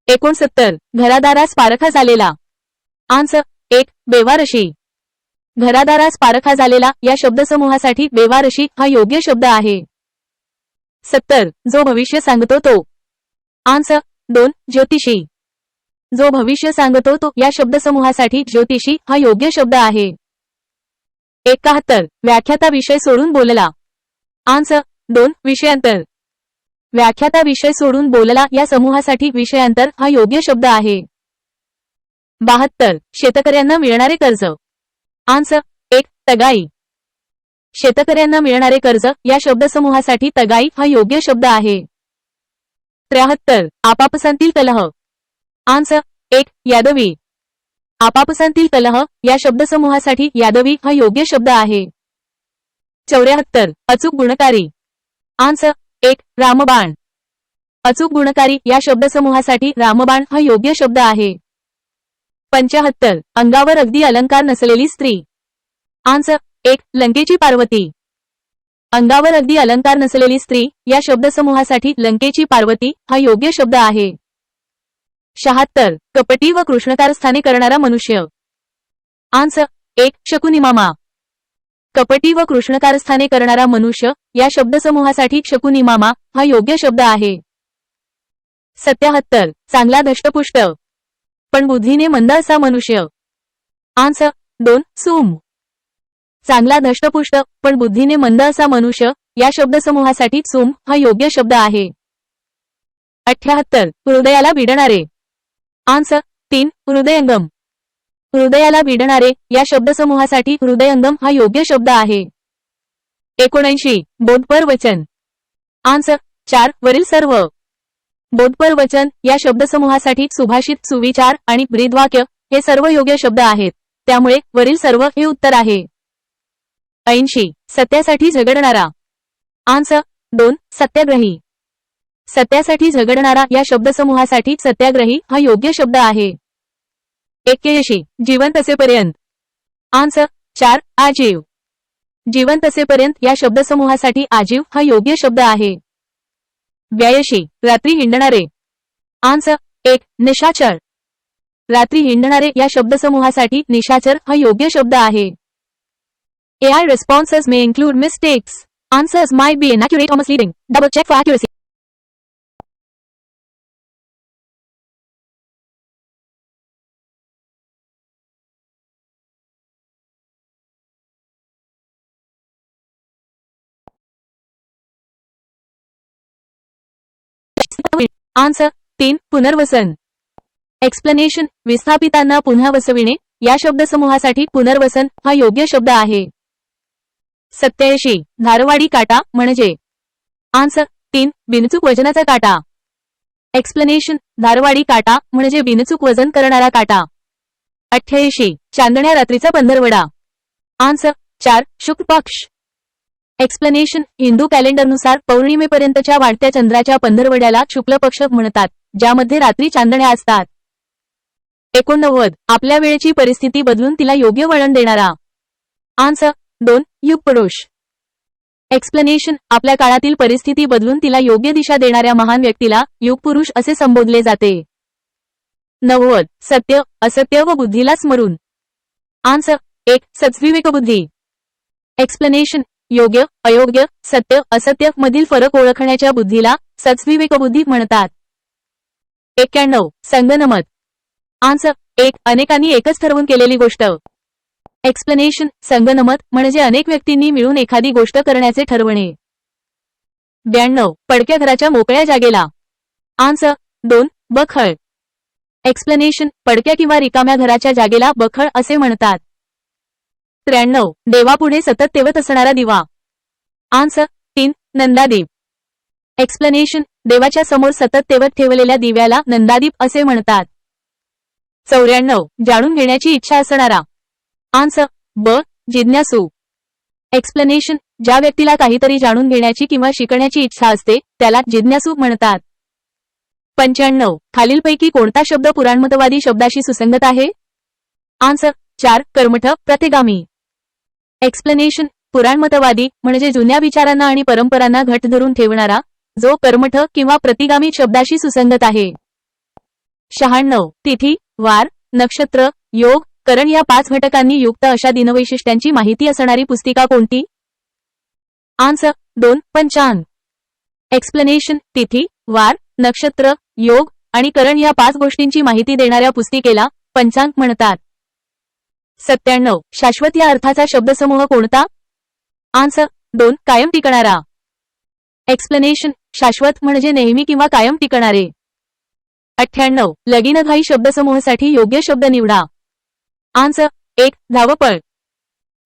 69. घरादारास पारखा झालेला. आन्सर 1. बेवारशी. घरादारास पारखा झालेला या शब्दसमूहासाठी बेवारशी हा योग्य शब्द आहे. 70. जो भविष्य सांगतो तो. आन्सर 2. ज्योतिषी. जो भविष्य सांगतो तो या शब्दसमूहासाठी ज्योतिषी हा योग्य शब्द आहे. 71. व्याख्याता विषय सोडून बोलला. आन्सर 2. विषयांतर. व्याख्याता विषय सोडून बोलला या समूहासाठी विषयांतर हा योग्य शब्द आहे. 72. शेतकऱ्यांना मिळणारे कर्ज. आन्सर 1. तगाई. शेतकऱ्यांना मिळणारे कर्ज या शब्दसमूहासाठी तगाई हा योग्य शब्द आहे. 73. आपापसांतील कलह. आन्सर 1. यादवी. आपापसांतील कलह या शब्दसमूहासाठी यादवी हा योग्य शब्द आहे. 74. अचूक गुणकारी. आन्सर 1. रामबाण. अचूक गुणकारी या शब्दसमूहासाठी रामबाण हा योग्य शब्द आहे. 75. अंगावर अगदी अलंकार नसलेली स्त्री. आन्सर 1. लंकेची पार्वती. अंगावर अगदी अलंकार नसलेली स्त्री या शब्दसमूहासाठी लंकेची पार्वती हा योग्य शब्द आहे. 76. कपटी व कृष्णकारस्थाने करणारा मनुष्य. आन्सर 1. शकुनिमामा. कपटी व कृष्णकारस्थाने करणारा मनुष्य या शब्दसमूहासाठी शकुनिमामा हा योग्य शब्द आहे. 77. चांगला धष्टपुष्ट पण बुद्धीने मंद असा मनुष्य. आन्सर 2. सूम. चांगला धष्टपुष्ट पण बुद्धीने मंद असा मनुष्य या शब्दसमूहासाठी सूम हा योग्य शब्द आहे. 78. हृदयाला भिडणारे. आन्सर 3. हृदयंगम. हृदयाला भिडणारे या शब्दसमूहासाठी हृदयंगम हा योग्य शब्द आहे. 79. बोधपर वचन. आन्सर 4. वरील सर्व. बोधपर वचन या शब्दसमूहासाठी सुभाषित, सुविचार आणि ब्रीदवाक्य हे सर्व योग्य शब्द आहेत, त्यामुळे वरील सर्व हे उत्तर आहे. 80. सत्यासाठी झगडणारा. आन्सर 2. सत्याग्रही. सत्यासाठी झगडणारा या शब्दसमूहासाठी सत्याग्रही हा योग्य शब्द आहे. 81. जिवंत असेपर्यंत. आन्सर 4. आजीव. जिवंत असेपर्यंत या शब्दसमूहासाठी आजीव हा योग्य शब्द आहे. 82. रात्री हिंडणारे. आन्सर 1. निशाचर. रात्री हिंडणारे या शब्दसमूहासाठी निशाचर हा योग्य शब्द आहे. AI responses may include mistakes. Answers might be inaccurate or misleading. Double check for accuracy. Answer 3. पुनर्वसन. एक्सप्लेनेशन. विस्थापितांना पुन्हा वसविणे या शब्दसमूहासाठी पुनर्वसन हा योग्य शब्द आहे. 87. धारवाडी काटा म्हणजे. आन्सर 3. बिनचूक वजनाचा काटा. एक्सप्लेनेशन. धारवाडी काटा म्हणजे बिनचूक वजन करणारा काटा. 88. चांदण्या रात्रीचा पंधरवडा. आन्सर 4. शुक्ल पक्ष. एक्सप्लेनेशन. हिंदू कॅलेंडरनुसार पौर्णिमेपर्यंतच्या वाढत्या चंद्राच्या पंधरवड्याला शुक्ल पक्ष म्हणतात, ज्यामध्ये रात्री चांदण्या असतात. 89. आपल्या वेळेची परिस्थिती बदलून तिला योग्य वळण देणारा. आन्सर 2. युगपुरुष. एक्सप्लेनेशन. आपल्या काळातील परिस्थिती बदलून तिला योग्य दिशा देणाऱ्या महान व्यक्तीला युगपुरुष असे संबोधले जाते. 90. सत्य, असत्य व बुद्धीला स्मरून. आन्सर 1. सद्विवेकबुद्धी. एक्सप्लेनेशन. योग्य, अयोग्य, सत्य, असत्य मधील फरक ओळखण्याच्या बुद्धीला सद्विवेकबुद्धी म्हणतात. 91. संगनमत. आन्सर 1. अनेकांनी एकच ठरवून केलेली गोष्ट. एक्सप्लेनेशन. संगनमत म्हणजे अनेक व्यक्तींनी मिळून एखादी गोष्ट करण्याचे ठरवणे. 92. पडक्या घराच्या मोकळ्या जागेला. आन्सर 2. बखळ. एक्सप्लेनेशन. पडक्या किंवा रिकाम्या घराच्या जागेला बखळ असे म्हणतात. 93 देवापुढे सतत तेवत असणारा दिवा. आन्सर 3 नंदादीप. एक्सप्लेनेशन देवाच्या समोर सतत तेवत ठेवलेल्या दिव्याला नंदादीप असे म्हणतात. 94 जाणून घेण्याची इच्छा असणारा. आन्सर ब जिज्ञासू. एक्सप्लेनेशन ज्या व्यक्तीला काहीतरी जाणून घेण्याची किंवा शिकण्याची इच्छा असते त्याला जिज्ञासू म्हणतात. 95 खालीलपैकी कोणता शब्द पुराणमतवादी शब्दाशी सुसंगत आहे? आन्सर 4 कर्मठ प्रतिगामी. एक्सप्लेनेशन पुराणमतवादी म्हणजे जुन्या विचारांना आणि परंपरांना घट धरून ठेवणारा, जो कर्मठ किंवा प्रतिगामी शब्दाशी सुसंगत आहे. 96 तिथी, वार, नक्षत्र, योग, करण या 5 घटकांनी युक्त अशा दिनवैशिष्ट्यांची माहिती असणारी पुस्तिका कोणती? आन्सर 2 पंचांग. एक्सप्लेनेशन तिथी, वार, नक्षत्र, योग आणि करण या 5 गोष्टींची माहिती देणाऱ्या पुस्तिकेला पंचांग म्हणतात. 97 शाश्वत या अर्थाचा शब्दसमूह कोणता? आन्सर 2 कायम टिकणारा. एक्सप्लेनेशन शाश्वत म्हणजे नेहमी किंवा कायम टिकणारे. 98 लगीनघाई शब्दसमूहासाठी योग्य शब्द निवडा. आन्सर 1 धावपळ.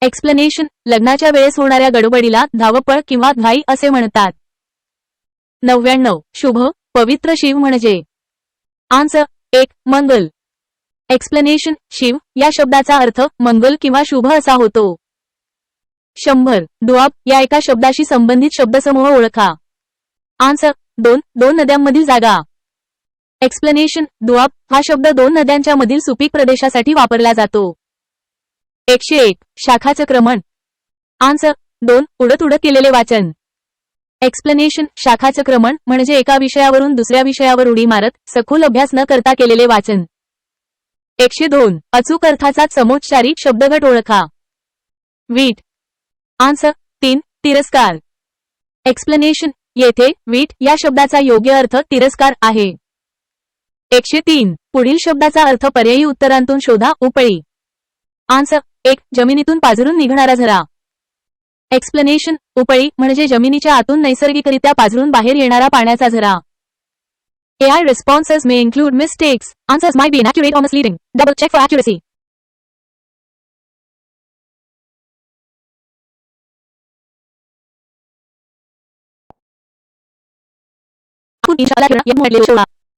एक्सप्लेनेशन लग्नाच्या वेळेस होणाऱ्या गडबडीला धावपळ किंवा घाई असे म्हणतात. 99 शुभ, पवित्र शिव म्हणजे. आन्सर 1 मंगल. एक्सप्लेनेशन शिव या शब्दाचा अर्थ मंगल किंवा शुभ असा होतो. 100 दुआब या एका शब्दाशी संबंधित शब्दसमूह ओळखा. आन्सर 2 नद्यांमधील जागा. एक्सप्लेनेशन दुआब हा शब्द 2 नद्यांच्या मधील सुपीक प्रदेशासाठी वापरला जातो. 101 शाखाचक्रमण. आन्सर 2 उडत उडत केलेले वाचन. एक्सप्लेनेशन शाखाचक्रमण म्हणजे एका विषयावरून दुसऱ्या विषयावर उडी मारत सखोल अभ्यास न करता केलेले वाचन. 102 अचूक अर्थाचा समोच्चारी शब्दगट ओळखा. वीट. आन्सर 3 तिरस्कार. एक्सप्लेनेशन येथे वीट या शब्दाचा योग्य अर्थ तिरस्कार आहे. 103 पुढील शब्दाचा अर्थ पर्यायी उत्तरांतून शोधा. उपळी. आन्सर 1 जमिनीतून पाझरून निघणारा झरा. एक्सप्लेनेशन उपळी म्हणजे जमिनीच्या आतून नैसर्गिकरित्या पाझरून बाहेर येणारा पाण्याचा झरा. AI responses may include mistakes. Answers might be inaccurate or misleading. Double check for accuracy.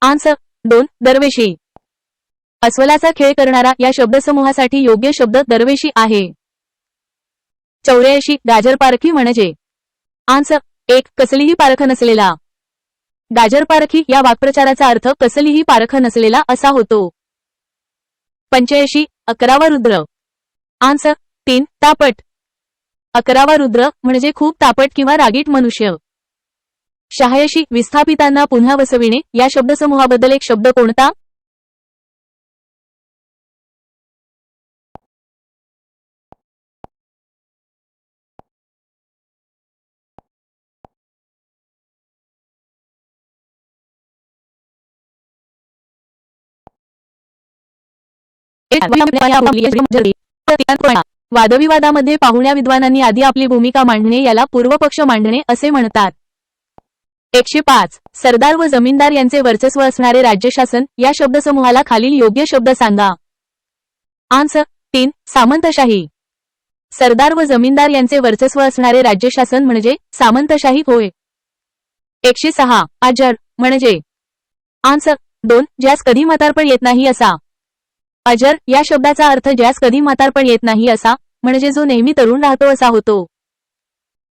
Answer 2 दरवेशी. अस्वलाचा खेळ करणारा या शब्दसमूहासाठी योग्य शब्द दरवेशी आहे. 84 गाजरपारखी म्हणजे. आन्सर 1 कसलीही पारख नसलेला. गाजरपारखी या वाक्प्रचाराचा अर्थ कसलीही पारख नसलेला असा होतो. 85 11वा रुद्र. आन्सर 3 तापट. 11वा रुद्र म्हणजे खूप तापट किंवा रागीट मनुष्य. 86 विस्थापितांना पुन्हा वसविणे या शब्दसमूहाबद्दल एक शब्द कोणता? वादविवादामध्ये पाहुण्या विद्वानांनी आधी आपली भूमिका मांडणे याला पूर्वपक्ष मांडणे असे म्हणतात. 105 सरदार व जमीनदार यांचे वर्चस्व असणारे राज्यशासन या शब्दसमूहाला खालील योग्य शब्द सांगा. आन्सर 3 सामंतशाही. सरदार व जमीनदार यांचे वर्चस्व असणारे राज्यशासन म्हणजे सामंतशाही होय. 106 अजर म्हणजे. आन्सर 2 ज्यास कधी म्हातारपण येत नाही असा. अजर या शब्दाचा अर्थ ज्यास कधी म्हातारपण येत नाही असा म्हणजे जो नेहमी तरुण राहतो असा होतो.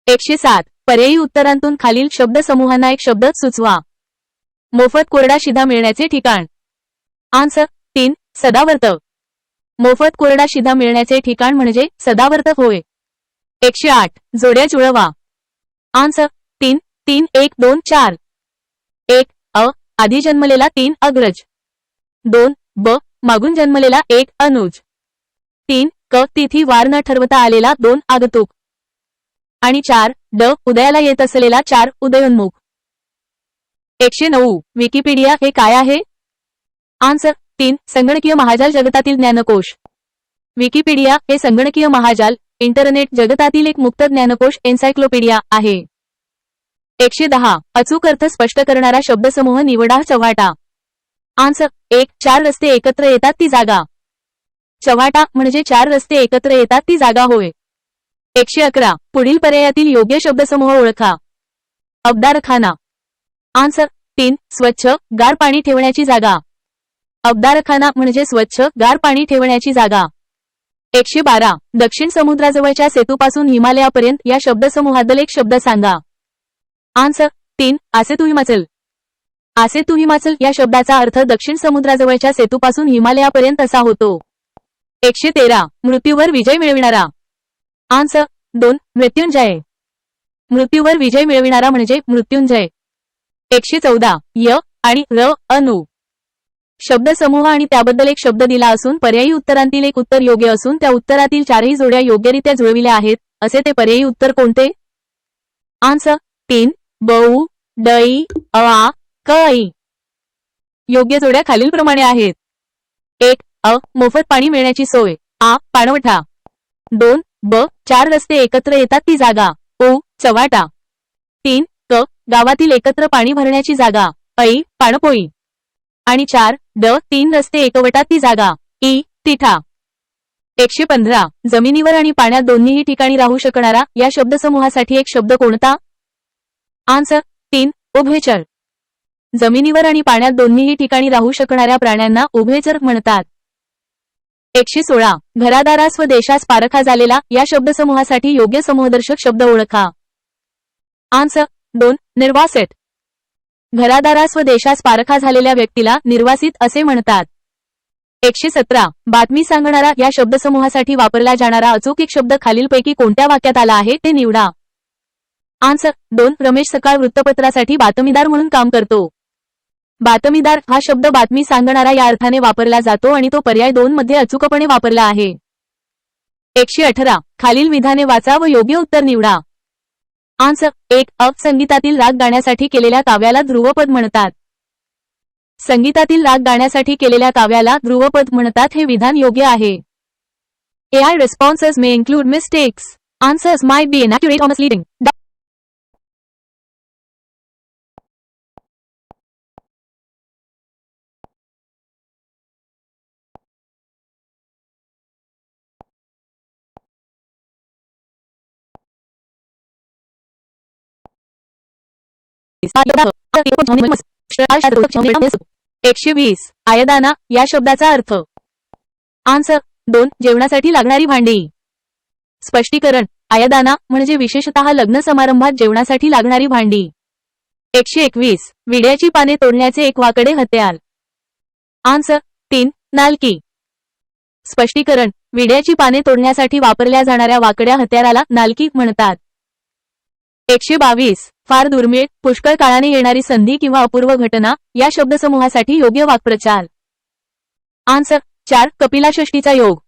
107 पर्यायी उत्तरांतून खालील शब्दसमूहांना एक शब्द सुचवा. मोफत कोरडा शिधा मिळण्याचे ठिकाण. आन्सर 3 सदावर्त. मोफत कोरडा शिधा मिळण्याचे ठिकाण म्हणजे सदावर्त होय. 108 जोड्या जुळवा. आन्सर 3 3 1 2 4. 1 अ आधी जन्मलेला 3 अग्रज. 2 ब मागून जन्मलेला 1 अनुज. 3 क तिथी वार न ठरवता आलेला 2 आगतुक. आणि 4 ड उदयाला येत असलेला 4 उदयोन्मुख. 109 विकिपीडिया हे काय आहे? आन्सर 3 संगणकीय महाजाल जगतातील ज्ञानकोश. विकिपीडिया हे संगणकीय महाजाल इंटरनेट जगतातील एक मुक्त ज्ञानकोश एन्सायक्लोपीडिया आहे. 110 अचूक अर्थ स्पष्ट करणारा शब्दसमूह निवडा. चव्हाटा. आन्सर 1 4 रस्ते एकत्र येतात ती जागा. चव्हाटा म्हणजे 4 रस्ते एकत्र येतात ती जागा होय. 111 पुढील पर्यायातील योग्य शब्दसमूह ओळखा. अबदारखाना. आन्सर 3 स्वच्छ गार पाणी ठेवण्याची जागा. अबदारखाना म्हणजे स्वच्छ गार पाणी ठेवण्याची जागा. 112 दक्षिण समुद्राजवळच्या सेतूपासून हिमालयापर्यंत या शब्दसमूहातील एक शब्द सांगा. आन्सर 3 आसेतू हिमाचल. आसेतू हिमाचल या शब्दाचा अर्थ दक्षिण समुद्राजवळच्या सेतूपासून हिमालयापर्यंत असा होतो. 113 मृत्यूवर विजय मिळविणारा. आन्सर 2 मृत्युंजय. मृत्यूवर विजय मिळविणारा म्हणजे मृत्युंजय. 114 य आणि र अनु शब्दसमूह आणि त्याबद्दल एक शब्द दिला असून पर्यायी उत्तरांतील एक उत्तर योग्य असून त्या उत्तरातील 4ही जोड्या योग्यरित्या जुळविल्या आहेत असे ते पर्यायी उत्तर कोणते? आन्सर 3 बऊ डई अ कई. योग्य जोड्या खालीलप्रमाणे आहेत. 1 अ मोफत पाणी मिळण्याची सोय. आ पाणवठा. 2 ब 4 रस्ते एकत्र येतात ती जागा. ओ चव्हाटा. 3 क गावातील एकत्र पाणी भरण्याची जागा. ऐ पाणपोई. आणि 4 ड 3 रस्ते एकवटात ती जागा. ई तिठा. 115 जमिनीवर आणि पाण्यात दोन्हीही ठिकाणी राहू शकणारा या शब्दसमूहासाठी एक शब्द कोणता? आन्सर 3 उभयचर. जमिनीवर आणि पाण्यात दोन्हीही ठिकाणी राहू शकणाऱ्या प्राण्यांना उभयचर म्हणतात. 116 घरादारास व देशास पारखा झालेला या शब्दसमूहासाठी योग्य समूहदर्शक शब्द ओळखा. आन्सर 2 निर्वासित. घरादारास व देशास पारखा झालेल्या व्यक्तीला निर्वासित असे म्हणतात. 117 बातमी सांगणारा या शब्दसमूहासाठी वापरला जाणारा अचूक एक शब्द खालीलपैकी कोणत्या वाक्यात आला आहे ते निवडा. आन्सर 2 रमेश सकाळ वृत्तपत्रासाठी बातमीदार म्हणून काम करतो. बातमीदार हा शब्द बातमी सांगणारा या अर्थाने वापरला जातो आणि तो पर्याय 2 मध्ये अचूकपणे वापरला आहे. 118 खालील विधाने वाचा व योग्य उत्तर निवडा. आन्सर 1 संगीतातील राग गाण्यासाठी केलेल्या काव्याला ध्रुवपद म्हणतात. संगीतातील राग गाण्यासाठी केलेल्या काव्याला ध्रुवपद म्हणतात हे विधान योग्य आहे. AI responses may include mistakes. Answers might be inaccurate or misleading. .120 आयदाना या शब्दाचा अर्थ. आन्सर 2 जेवणासाठी लागणारी भांडी. स्पष्टीकरण आयदाना म्हणजे विशेषतः लग्न समारंभात जेवणासाठी लागणारी भांडी. 121 विड्याची पाने तोडण्याचे एक वाकडे हत्यार. आन्सर 3 नालकी. स्पष्टीकरण विड्याची पाने तोडण्यासाठी वापरल्या जाणाऱ्या वाकड्या हत्याराला नालकी म्हणतात. 122 फार दुर्मिळ पुष्कळ काळाने येणारी संधी किंवा अपूर्व घटना या शब्दसमूहासाठी योग्य वाक्प्रचार. आन्सर 4 कपिलाषष्ठीचा योग.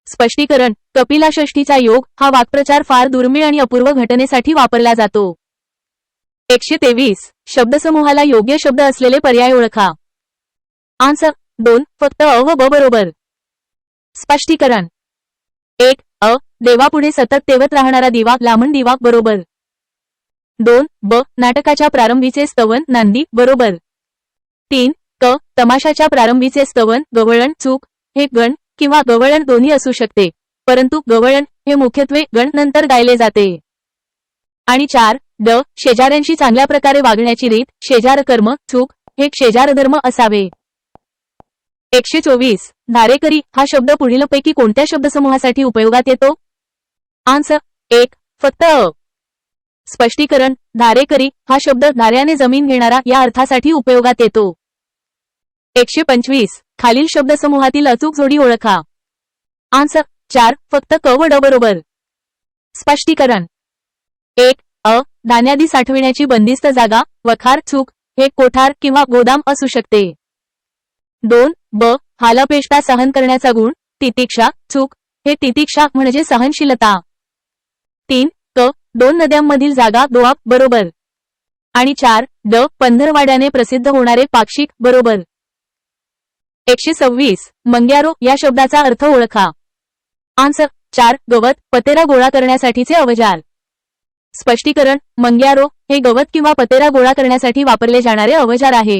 स्पष्टीकरण कपिलाषष्ठीचा योग हा वाक्प्रचार फार दुर्मिळ आणि अपूर्व घटनेसाठी वापरला जातो. 123 शब्दसमूहाला योग्य शब्द असलेले पर्याय ओळखा. आन्सर 2 फक्त अ व ब बरोबर. स्पष्टीकरण 1 अ देवापुढे सतत तेवत राहणारा दिवा लांबण दिवा बरोबर. 2 ब नाटकाच्या प्रारंभीचे स्तवन नांदी बरोबर. 3 क तमाशाच्या प्रारंभीचे स्तवन गवळण चूक हे गण किंवा गवळण दोन्ही असू शकते परंतु गवळण हे मुख्यत्वे गण नंतर गायले जाते. आणि 4 ड शेजाऱ्यांशी चांगल्या प्रकारे वागण्याची रीत शेजारकर्म चूक हे शेजारधर्म असावे. 124 धारेकरी हा शब्द पुढीलपैकी कोणत्या शब्दसमूहासाठी उपयोगात येतो? आन्सर 1 फक्त अ. स्पष्टीकरण धारेकरी हा शब्द धाऱ्याने जमीन घेणारा या अर्थासाठी उपयोगात येतो. 125 खालील शब्दसमूहातील अचूक जोडी ओळखा. आन्सर 4 फक्त क व ड बरोबर. स्पष्टीकरण 1 अ धान्यादी साठविण्याची बंदिस्त जागा वखार चूक हे कोठार किंवा गोदाम असू शकते. 2 ब हालअपेष्टा सहन करण्याचा गुण तितिक्षा चूक हे तितिक्षा म्हणजे सहनशीलता. 3 क 2 नद्यांमधील जागा दोआब बरोबर. आणि 4 ड पंधरवाड्याने प्रसिद्ध होणारे पाक्षिक बरोबर. 126 मंग्यारो या शब्दाचा अर्थ ओळखा. आन्सर 4 गवत पतेरा गोळा करण्यासाठीचे अवजार. स्पष्टीकरण मंग्यारो हे गवत किंवा पतेरा गोळा करण्यासाठी वापरले जाणारे अवजार आहे.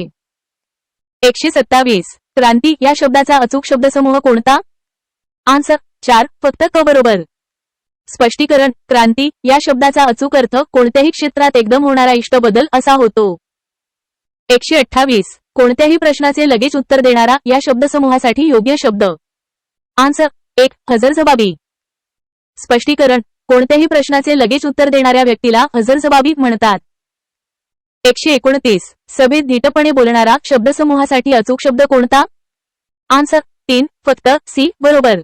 127 क्रांती या शब्दाचा अचूक शब्दसमूह कोणता? आन्सर 4 फक्त क बरोबर. स्पष्टीकरण क्रांती या शब्दाचा अचूक अर्थ कोणत्याही क्षेत्रात एकदम होणारा इष्ट बदल असा होतो. 128 कोणत्याही प्रश्नाचे लगेच उत्तर देणारा या शब्दसमूहासाठी योग्य शब्द. आन्सर 1 हजरजबाबी. स्पष्टीकरण कोणत्याही प्रश्नाचे लगेच उत्तर देणाऱ्या व्यक्तीला हजरजबाबी म्हणतात. 129 सभेत धीटपणे बोलणारा शब्दसमूहासाठी अचूक शब्द कोणता? आन्सर 3 फक्त सी बरोबर.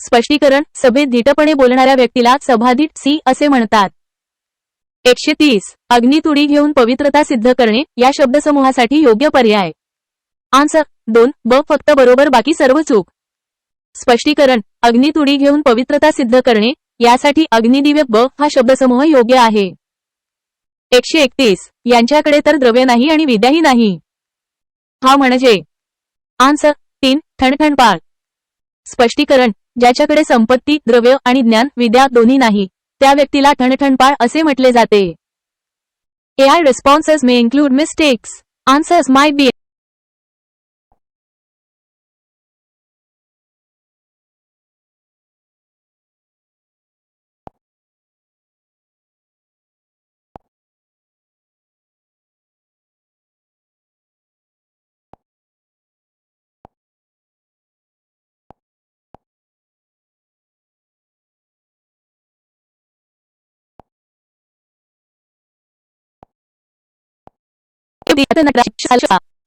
स्पष्टीकरण सभेत धीटपणे बोलणाऱ्या व्यक्तीला सभाधीट सी असे म्हणतात. 130 अग्नितुडी घेऊन पवित्रता सिद्ध करणे या शब्दसमूहासाठी योग्य पर्याय. आन्सर 2 ब फक्त बरोबर बाकी सर्व चूक. स्पष्टीकरण अग्नितुडी घेऊन पवित्रता सिद्ध करणे यासाठी अग्निदिव्य ब हा शब्दसमूह योग्य आहे. 131 यांच्याकडे तर द्रव्य नाही आणि विद्याही नाही. हा म्हणजे आन्सर 3 ठणठणपाळ. स्पष्टीकरण ज्याच्याकडे संपत्ती द्रव्य आणि ज्ञान विद्या दोन्ही नाही त्या व्यक्तीला ठणठणपाळ असे म्हटले जाते. AI responses may include mistakes. Answers might be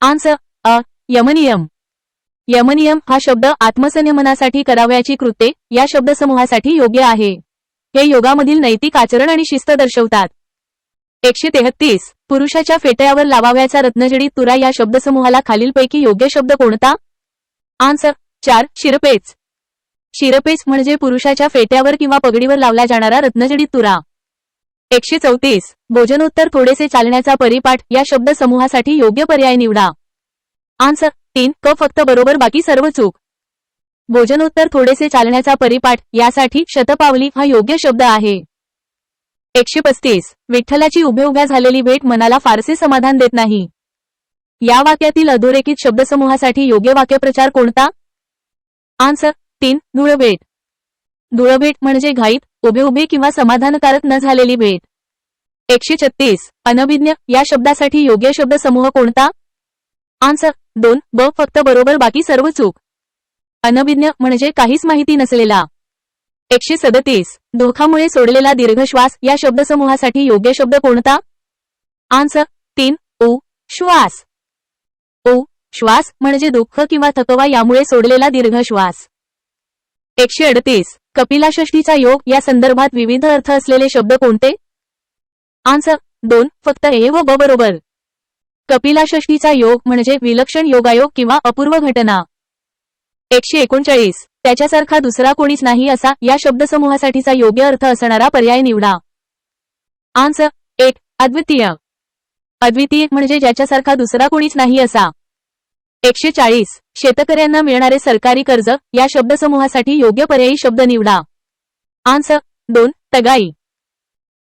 answer A यमनियम. यमनियम हा शब्द आत्मसंयमनासाठी करावयाची कृत्ये या शब्दसमूहासाठी योग्य आहे. हे योगामधील नैतिक आचरण आणि शिस्त दर्शवतात. 133 पुरुषाच्या फेट्यावर लावावयाचा रत्नजडीत तुरा या शब्दसमूहाला खालीलपैकी योग्य शब्द कोणता? आन्सर 4 शिरपेच. शिरपेच म्हणजे पुरुषाच्या फेट्यावर किंवा पगडीवर लावला जाणारा रत्नजडीत तुरा. 134 भोजनोत्तर थोडेसे चालण्याचा परिपाठ या शब्दसमूहासाठी योग्य पर्याय निवडा. आन्सर 3 क फक्त बरोबर बाकी सर्व चूक. भोजनोत्तर थोडेसे चालण्याचा परिपाठ यासाठी शतपावली हा योग्य शब्द आहे. 135 विठ्ठलाची उभ्या झालेली भेट मनाला फारसे समाधान देत नाही. या वाक्यातील अधोरेखित शब्दसमूहासाठी योग्य वाक्यप्रचार कोणता? आन्सर 3 धुळभेट. धुळभेट म्हणजे घाईत उभे किंवा समाधानकारक न झालेली भेट. 136 अनभिज्ञ या शब्दासाठी योग्य शब्दसमूह कोणता? आन्सर 2 ब फक्त बरोबर बाकी सर्व चूक. अनभिज्ञ म्हणजे काहीच माहिती नसलेला. 137 दुःखामुळे सोडलेला दीर्घश्वास या शब्दसमूहासाठी योग्य शब्द कोणता? आन्सर 3 उ श्वास. उ श्वास म्हणजे दुःख किंवा थकवा यामुळे सोडलेला दीर्घश्वास. 138 कपिलाषष्ठीचा योग या संदर्भात विविध अर्थ असलेले शब्द कोणते? आन्सर 2 फक्त ए व ब बरोबर. कपिलाषष्ठीचा योग म्हणजे विलक्षण योगायोग किंवा अपूर्व घटना. 139 त्याच्यासारखा दुसरा कोणीच नाही असा या शब्दसमूहासाठीचा योग्य अर्थ असणारा पर्याय निवडा. आन्सर 1 अद्वितीय. अद्वितीय म्हणजे ज्याच्यासारखा दुसरा कोणीच नाही असा. 140 शेतकऱ्यांना मिळणारे सरकारी कर्ज या शब्दसमूहासाठी योग्य पर्यायी शब्द निवडा. आन्सर 2 तगाई.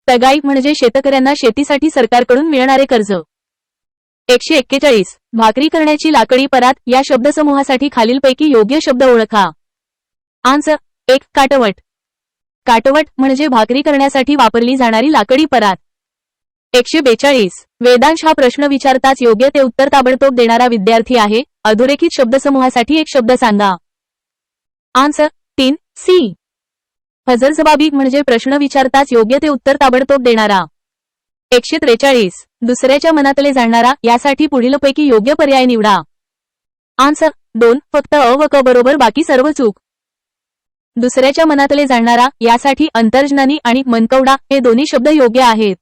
तगाई म्हणजे शेतकऱ्यांना शेतीसाठी सरकारकडून मिळणारे कर्ज. 141 भाकरी करण्याची लाकडी परात या शब्दसमूहासाठी खालीलपैकी योग्य शब्द ओळखा. आन्सर 1 काटवट. काटवट म्हणजे भाकरी करण्यासाठी वापरली जाणारी लाकडी परात. 142 वेदांश हा प्रश्न विचारताच योग्य ते उत्तर ताबडतोब देणारा विद्यार्थी आहे. अधोरेखित शब्दसमूहासाठी एक शब्द सांगा. Answer 3 C. हजरजबाबी म्हणजे प्रश्न विचारताच योग्य ते उत्तर ताबडतोब देणारा. 143 दुसऱ्याच्या मनातले जाणणारा यासाठी पुढीलपैकी योग्य पर्याय निवडा. आन्सर 2 फक्त अ व क बरोबर बाकी सर्व चूक. दुसऱ्याच्या मनातले जाणणारा यासाठी अंतर्ज्ञानी आणि मनकवडा हे दोन्ही शब्द योग्य आहेत.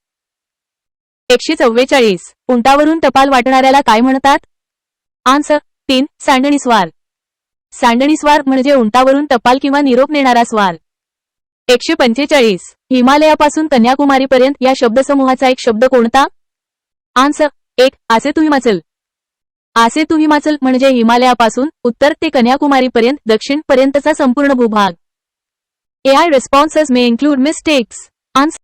144 उंटावरून टपाल वाटणाऱ्याला काय म्हणतात? आन्सर 3 सांडणीस्वार. सांडणीस्वार म्हणजे उंटावरून टपाल किंवा निरोप नेणारा स्वार. 145 हिमालयापासून कन्याकुमारीपर्यंत या शब्दसमूहाचा एक शब्द कोणता? आन्सर 1 आसेतू हिमाचल. आसेतू हिमाचल म्हणजे हिमालयापासून उत्तर ते कन्याकुमारीपर्यंत दक्षिण पर्यंतचा संपूर्ण भूभाग. AI responses may include mistakes. Answer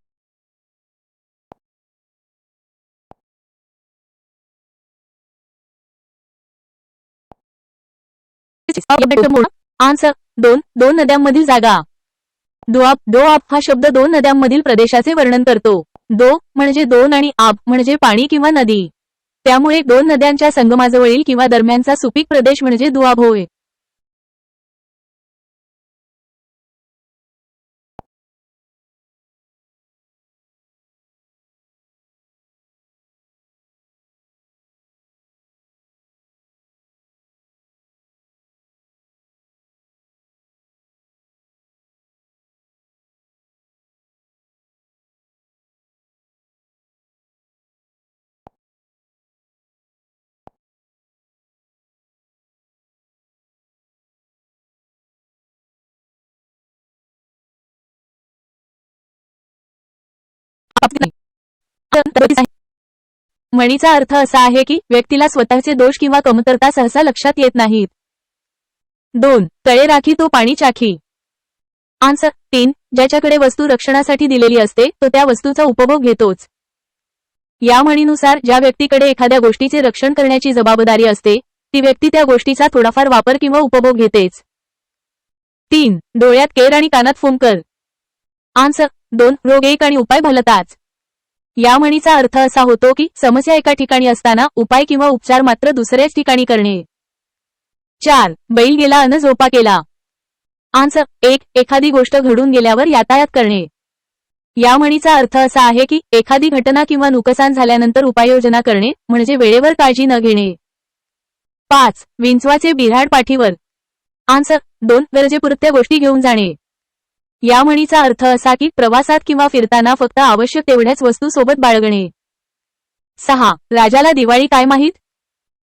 answer 2. दोन नद्यांमधील जागा. डोआब हा शब्द दोन नद्यांमधील प्रदेशाचे वर्णन करतो. दो म्हणजे दोन आणि आब म्हणजे पाणी किंवा नदी. त्यामुळे दोन नद्यांच्या संगमाजवळील किंवा दरम्यानचा सुपीक प्रदेश म्हणजे दुआब होय. म्हणीचा अर्थ असा आहे की व्यक्तीला स्वतःचे दोष किंवा कमतरता सहसा लक्षात येत नाहीत. 2. तळे राखी तो पाणी चाखी. आन्सर 3. ज्याच्याकडे वस्तू रक्षणासाठी दिलेली असते तो त्या वस्तूचा उपभोग घेतोच. या म्हणीनुसार ज्या व्यक्तीकडे एखाद्या गोष्टीचे रक्षण करण्याची जबाबदारी असते ती व्यक्ती त्या गोष्टीचा थोडाफार वापर किंवा उपभोग घेतेच. 3. डोळ्यात केर आणि कानात फोंकर. आन्सर 2. रोग एक आणि उपाय भलताच. या म्हणीचा अर्थ असा होतो की समस्या एका ठिकाणी असताना उपाय किंवा उपचार मात्र दुसऱ्याच ठिकाणी करणे. 4. बैल गेला अन झोपा केला. आन्सर 1. एखादी गोष्ट घडून गेल्यावर यातायात करणे. या म्हणीचा अर्थ असा आहे की एखादी घटना किंवा नुकसान झाल्यानंतर उपाययोजना करणे म्हणजे वेळेवर काळजी न घेणे. 5. विंचवाचे बिऱ्हाड पाठीवर. आन्सर 2. गरजेपुरत्या गोष्टी घेऊन जाणे. या म्हणीचा अर्थ असा की प्रवासात किंवा फिरताना फक्त आवश्यक तेवढ्याच वस्तू सोबत बाळगणे. 6. राजाला दिवाळी काय माहीत.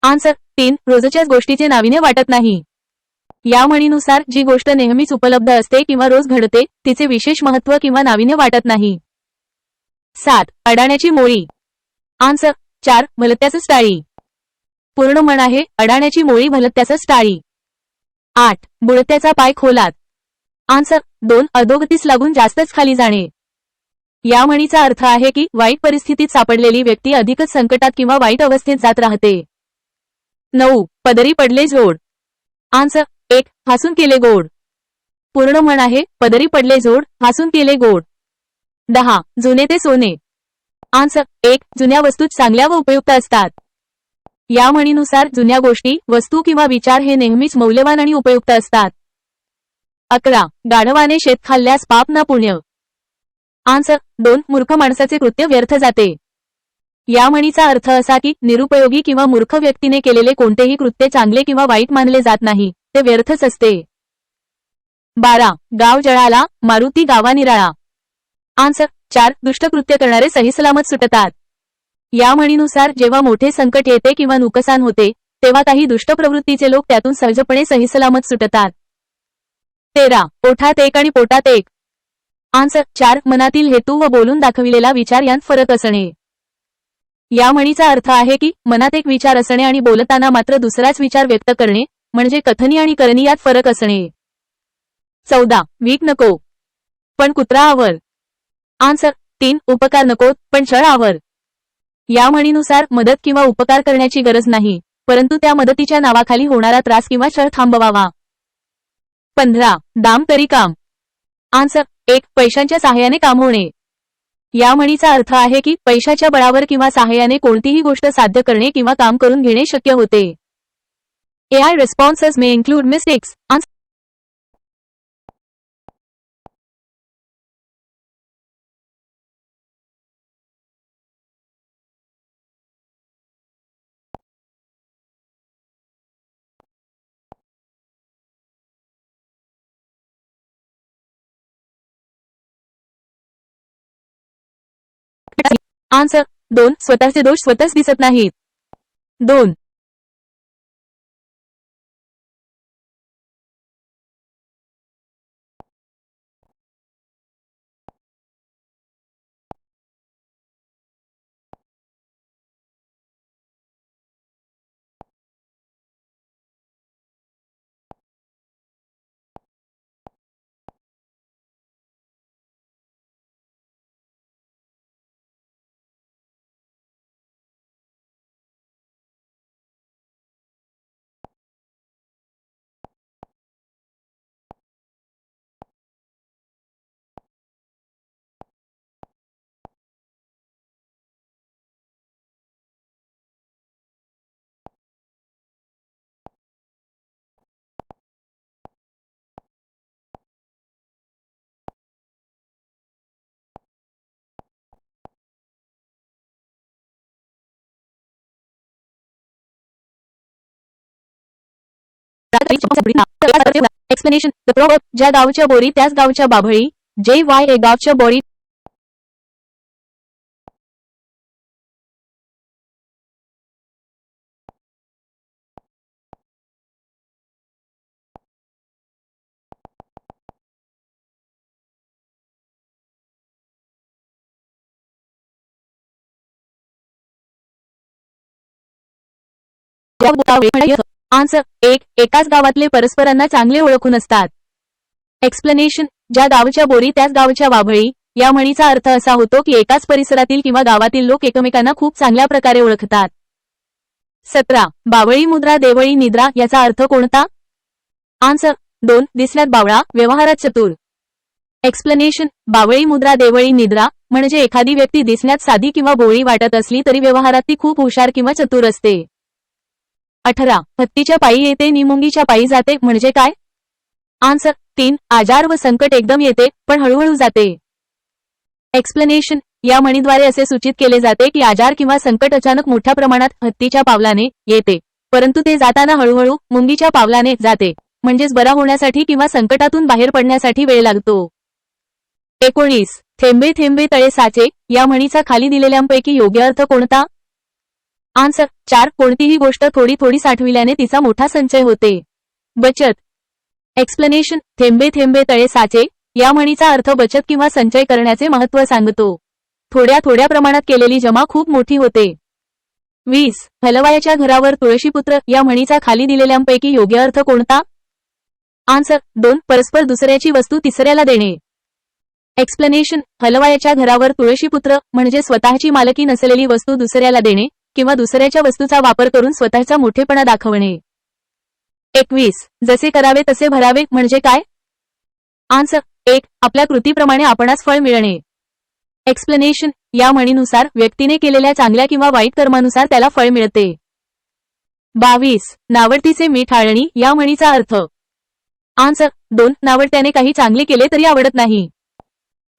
आन्सर 3. रोजच्याच गोष्टीचे नाविन्य वाटत नाही. या म्हणीनुसार जी गोष्ट नेहमीच उपलब्ध असते किंवा रोज घडते तिचे विशेष महत्त्व किंवा नाविन्य वाटत नाही. 7. अडाण्याची मोळी. आन्सर 4. भलत्याचंच टाळी. पूर्ण म्हण आहे अडाण्याची मोळी भलत्याचंच टाळी. 8. बुडत्याचा पाय खोलात. आन्सर 2. अधोगतीस लागून जास्तच खाली जाणे. या म्हणीचा अर्थ आहे की वाईट परिस्थितीत सापडलेली व्यक्ती अधिकच संकटात किंवा वाईट अवस्थेत जात राहते. 9. पदरी पडले जोड. आन्सर 1. हसून केले गोड. पूर्ण म्हण आहे पदरी पडले जोड हसून केले गोड. 10. जुने ते सोने. आन्सर 1. जुन्या वस्तू चांगल्या व उपयुक्त असतात. या म्हणीनुसार जुन्या गोष्टी वस्तू किंवा विचार हे नेहमीच मौल्यवान आणि उपयुक्त असतात. 11. गाढवाने शेत खाल्ल्यास पाप ना पुण्य. आन्सर 2. मूर्ख माणसाचे कृत्य व्यर्थ जाते. या म्हणीचा अर्थ असा की निरुपयोगी किंवा मूर्ख व्यक्तीने केलेले कोणतेही कृत्य चांगले किंवा वाईट मानले जात नाही ते व्यर्थच असते. 12. गाव जळाला मारुती गावा निराळा. आन्सर 4. दुष्टकृत्य करणारे सहीसलामत सुटतात. या म्हणीनुसार जेव्हा मोठे संकट येते किंवा नुकसान होते तेव्हा काही दुष्ट प्रवृत्तीचे लोक त्यातून सहजपणे सहीसलामत सुटतात. 13. ओठात एक आणि पोटात एक. आन्सर 4. मनातील हेतू व बोलून दाखविलेला विचार यांत फरक असणे. या म्हणीचा अर्थ आहे की मनात एक विचार असणे आणि बोलताना मात्र दुसराच विचार व्यक्त करणे म्हणजे कथनी आणि करणी यात फरक असणे. 14. वीक नको पण कुत्रा आवर. आन्सर 3. उपकार नकोत पण छळ आवर. या म्हणीनुसार मदत किंवा उपकार करण्याची गरज नाही परंतु त्या मदतीच्या नावाखाली होणारा त्रास किंवा छळ थांबवावा. 15. दाम तरी काम. आन्सर 1. पैशांच्या सहाय्याने काम होणे. या म्हणीचा अर्थ आहे की पैशाच्या बळावर किंवा सहाय्याने कोणतीही गोष्ट साध्य करणे किंवा काम करून घेणे शक्य होते. AI responses may include mistakes. Answer 2. स्वतःचे दोष स्वतःच दिसत नाहीत. 2. एक्सप्लेनेशन द प्रॉवर्ब ज्या गावच्या बोरी त्याच गावच्या बाभळी JYA गावच्या बोरी आन्सर 1 एकाच गावातले परस्परांना चांगले ओळखून असतात. एक्सप्लेनेशन ज्या गावच्या बोरी त्याच गावच्या बाभळी या म्हणीचा अर्थ असा होतो की एकाच परिसरातील किंवा गावातील लोक एकमेकांना खूप चांगल्या प्रकारे ओळखतात. 17 बावळी मुद्रा देवळी निद्रा याचा अर्थ कोणता? आन्सर 2 दिसण्यात बावळा व्यवहारात चतुर. एक्सप्लेनेशन बावळी मुद्रा देवळी निद्रा म्हणजे एखादी व्यक्ती दिसण्यात साधी किंवा भोळी वाटत असली तरी व्यवहारात ती खूप हुशार किंवा चतुर असते. 18 हत्तीच्या पायी येते नि मुंगीच्या पायी जाते म्हणजे काय? आन्सर 3 आजार व संकट एकदम येते पण हळूहळू जाते. एक्सप्लेनेशन या म्हणीद्वारे असे सूचित केले जाते की आजार किंवा संकट अचानक मोठ्या प्रमाणात हत्तीच्या पावलाने येते परंतु ते जाताना हळूहळू मुंगीच्या पावलाने जाते म्हणजेच बरा होण्यासाठी किंवा संकटातून बाहेर पडण्यासाठी वेळ लागतो. 19 थेंबे थेंबे तळे साचे या म्हणीचा खाली दिलेल्यांपैकी योग्य अर्थ कोणता? आन्सर 4 कोणतीही गोष्ट थोडी थोडी साठविल्याने तिचा मोठा संचय होते. बचत. एक्सप्लेनेशन थेंबे थेंबे तळे साचे या म्हणीचा अर्थ बचत किंवा संचय करण्याचे महत्त्व सांगतो. थोड्या थोड्या प्रमाणात केलेली जमा खूप मोठी होते. 20 हलवायाच्या घरावर तुळशीपुत्र या म्हणीचा खाली दिलेल्यांपैकी योग्य अर्थ कोणता? आन्सर 2 परस्पर दुसऱ्याची वस्तू तिसऱ्याला देणे. एक्सप्लेनेशन हलवायाच्या घरावर तुळशीपुत्र म्हणजे स्वतःची मालकी नसलेली वस्तू दुसऱ्याला देणे किंवा दुसऱ्याच्या वस्तूचा वापर करून स्वतःचा मोठेपणा दाखवणे. 21 जसे करावे तसे भरावे म्हणजे काय? आन्सर 1 आपल्या कृतीप्रमाणे आपणास फळ मिळणे. एक्सप्लेनेशन या म्हणीनुसार व्यक्तीने केलेल्या चांगल्या किंवा वाईट कर्मानुसार त्याला फळ मिळते. 22 नावडतीचे मीठ आळणी या म्हणीचा अर्थ. आन्सर 2 नावडत्याने काही चांगले केले तरी आवडत नाही.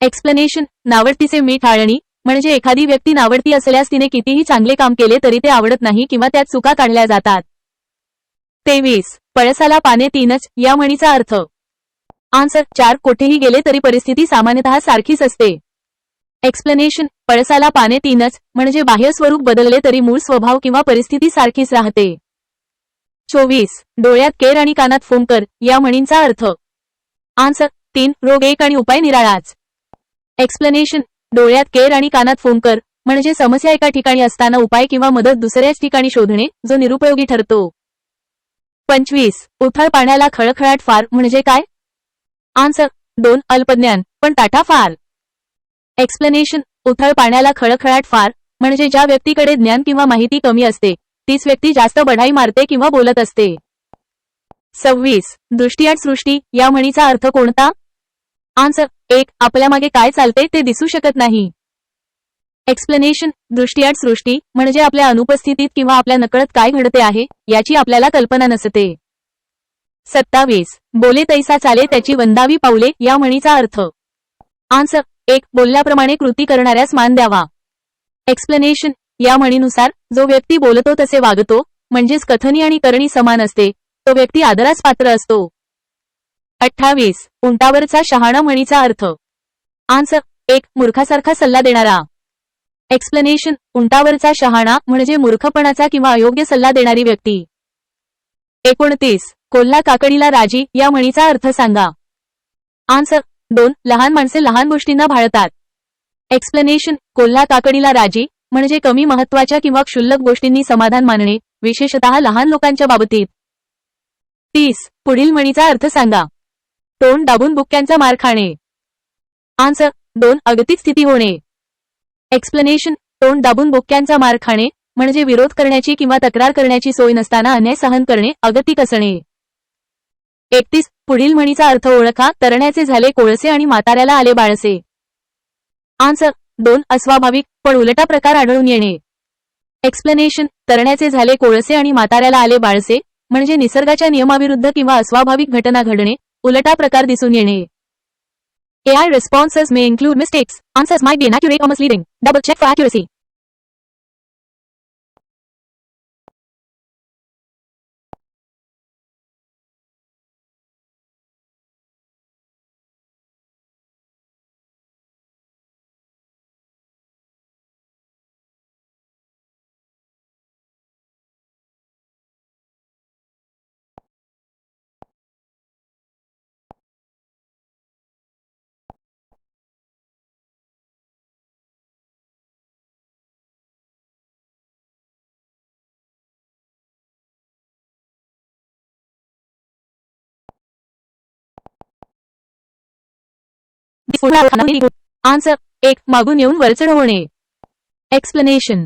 एक्सप्लेनेशन नावडतीचे मीठ आळणी म्हणजे एखादी व्यक्ती नावडती असल्यास तिने कितीही चांगले काम केले तरी ते आवडत नाही किंवा त्यात चुका काढल्या जातात. 23 पळसाला पाने तीनच या म्हणीचा अर्थ. आन्सर 4 कोठेही गेले तरी परिस्थिती सामान्यतः सारखीच असते. एक्सप्लेनेशन पळसाला पाने तीनच म्हणजे बाह्य स्वरूप बदलले तरी मूळ स्वभाव किंवा परिस्थिती सारखीच राहते. 24 डोळ्यात केर आणि कानात फुंकर या म्हणींचा अर्थ. आन्सर 3 रोग एक आणि उपाय निराळाच. एक्सप्लेनेशन डोळ्यात केर आणि कानात फुंकर म्हणजे समस्या एका ठिकाणी असताना उपाय किंवा मदत दुसऱ्याच ठिकाणी शोधणे जो निरुपयोगी ठरतो. 25 उथळ पाण्याला खळखळाट फार म्हणजे काय? आन्सर 2 अल्पज्ञान पण ताठा फार. एक्सप्लेनेशन उथळ पाण्याला खळखळाट फार म्हणजे ज्या व्यक्तीकडे ज्ञान किंवा माहिती कमी असते तीच व्यक्ती जास्त बढाई मारते किंवा बोलत असते. 26 दृष्टीआड सृष्टी या म्हणीचा अर्थ कोणता? आन्सर 1 आपल्या मागे काय चालते ते दिसू शकत नाही. एक्सप्लेनेशन दृष्टीआड सृष्टी म्हणजे आपल्या अनुपस्थितीत किंवा आपल्या नकळत काय घडते आहे याची आपल्याला कल्पना नसते. 27 बोले तैसा चाले त्याची वंदावी पाऊले या म्हणीचा अर्थ. आन्सर 1 बोलल्याप्रमाणे कृती करणाऱ्यास मान द्यावा. एक्सप्लेनेशन या म्हणीनुसार जो व्यक्ती बोलतो तसे वागतो म्हणजेच कथनी आणि करणी समान असते तो व्यक्ती आदरास पात्र असतो. 28 उंटावरचा शहाणा म्हणीचा अर्थ. आन्सर 1 मूर्खासारखा सल्ला देणारा. एक्सप्लेनेशन उंटावरचा शहाणा म्हणजे मूर्खपणाचा किंवा अयोग्य सल्ला देणारी व्यक्ती. 29 कोल्हा काकडीला राजी या म्हणीचा अर्थ सांगा. आन्सर 2 लहान माणसे लहान गोष्टींना भाळतात. एक्सप्लेनेशन कोल्हा काकडीला राजी म्हणजे कमी महत्वाच्या किंवा क्षुल्लक गोष्टींनी समाधान मानणे विशेषतः लहान लोकांच्या बाबतीत. 30 पुढील म्हणीचा अर्थ सांगा. तोंड दाबून बुक्क्यांचा मार खाणे. आन्सर 2 अगतिक स्थिती होणे. एक्सप्लेनेशन तोंड दाबून बुक्क्यांचा मार खाणे म्हणजे विरोध करण्याची किंवा तक्रार करण्याची सोय नसताना अन्याय सहन करणे अगतिक असणे. 31 पुढील म्हणीचा अर्थ ओळखा. तरण्याचे झाले कोळसे आणि म्हाताऱ्याला आले बाळसे. आन्सर 2 अस्वाभाविक पण उलटा प्रकार आढळून येणे. एक्सप्लेनेशन तरण्याचे झाले कोळसे आणि म्हाताऱ्याला आले बाळसे म्हणजे निसर्गाच्या नियमाविरुद्ध किंवा अस्वाभाविक घटना घडणे उलटा प्रकार दिसून येणे. AI responses may include mistakes. Answers might be inaccurate or misleading. Double check for accuracy. Answer 1. मागून येऊन वरचढ होणे. एक्सप्लेनेशन.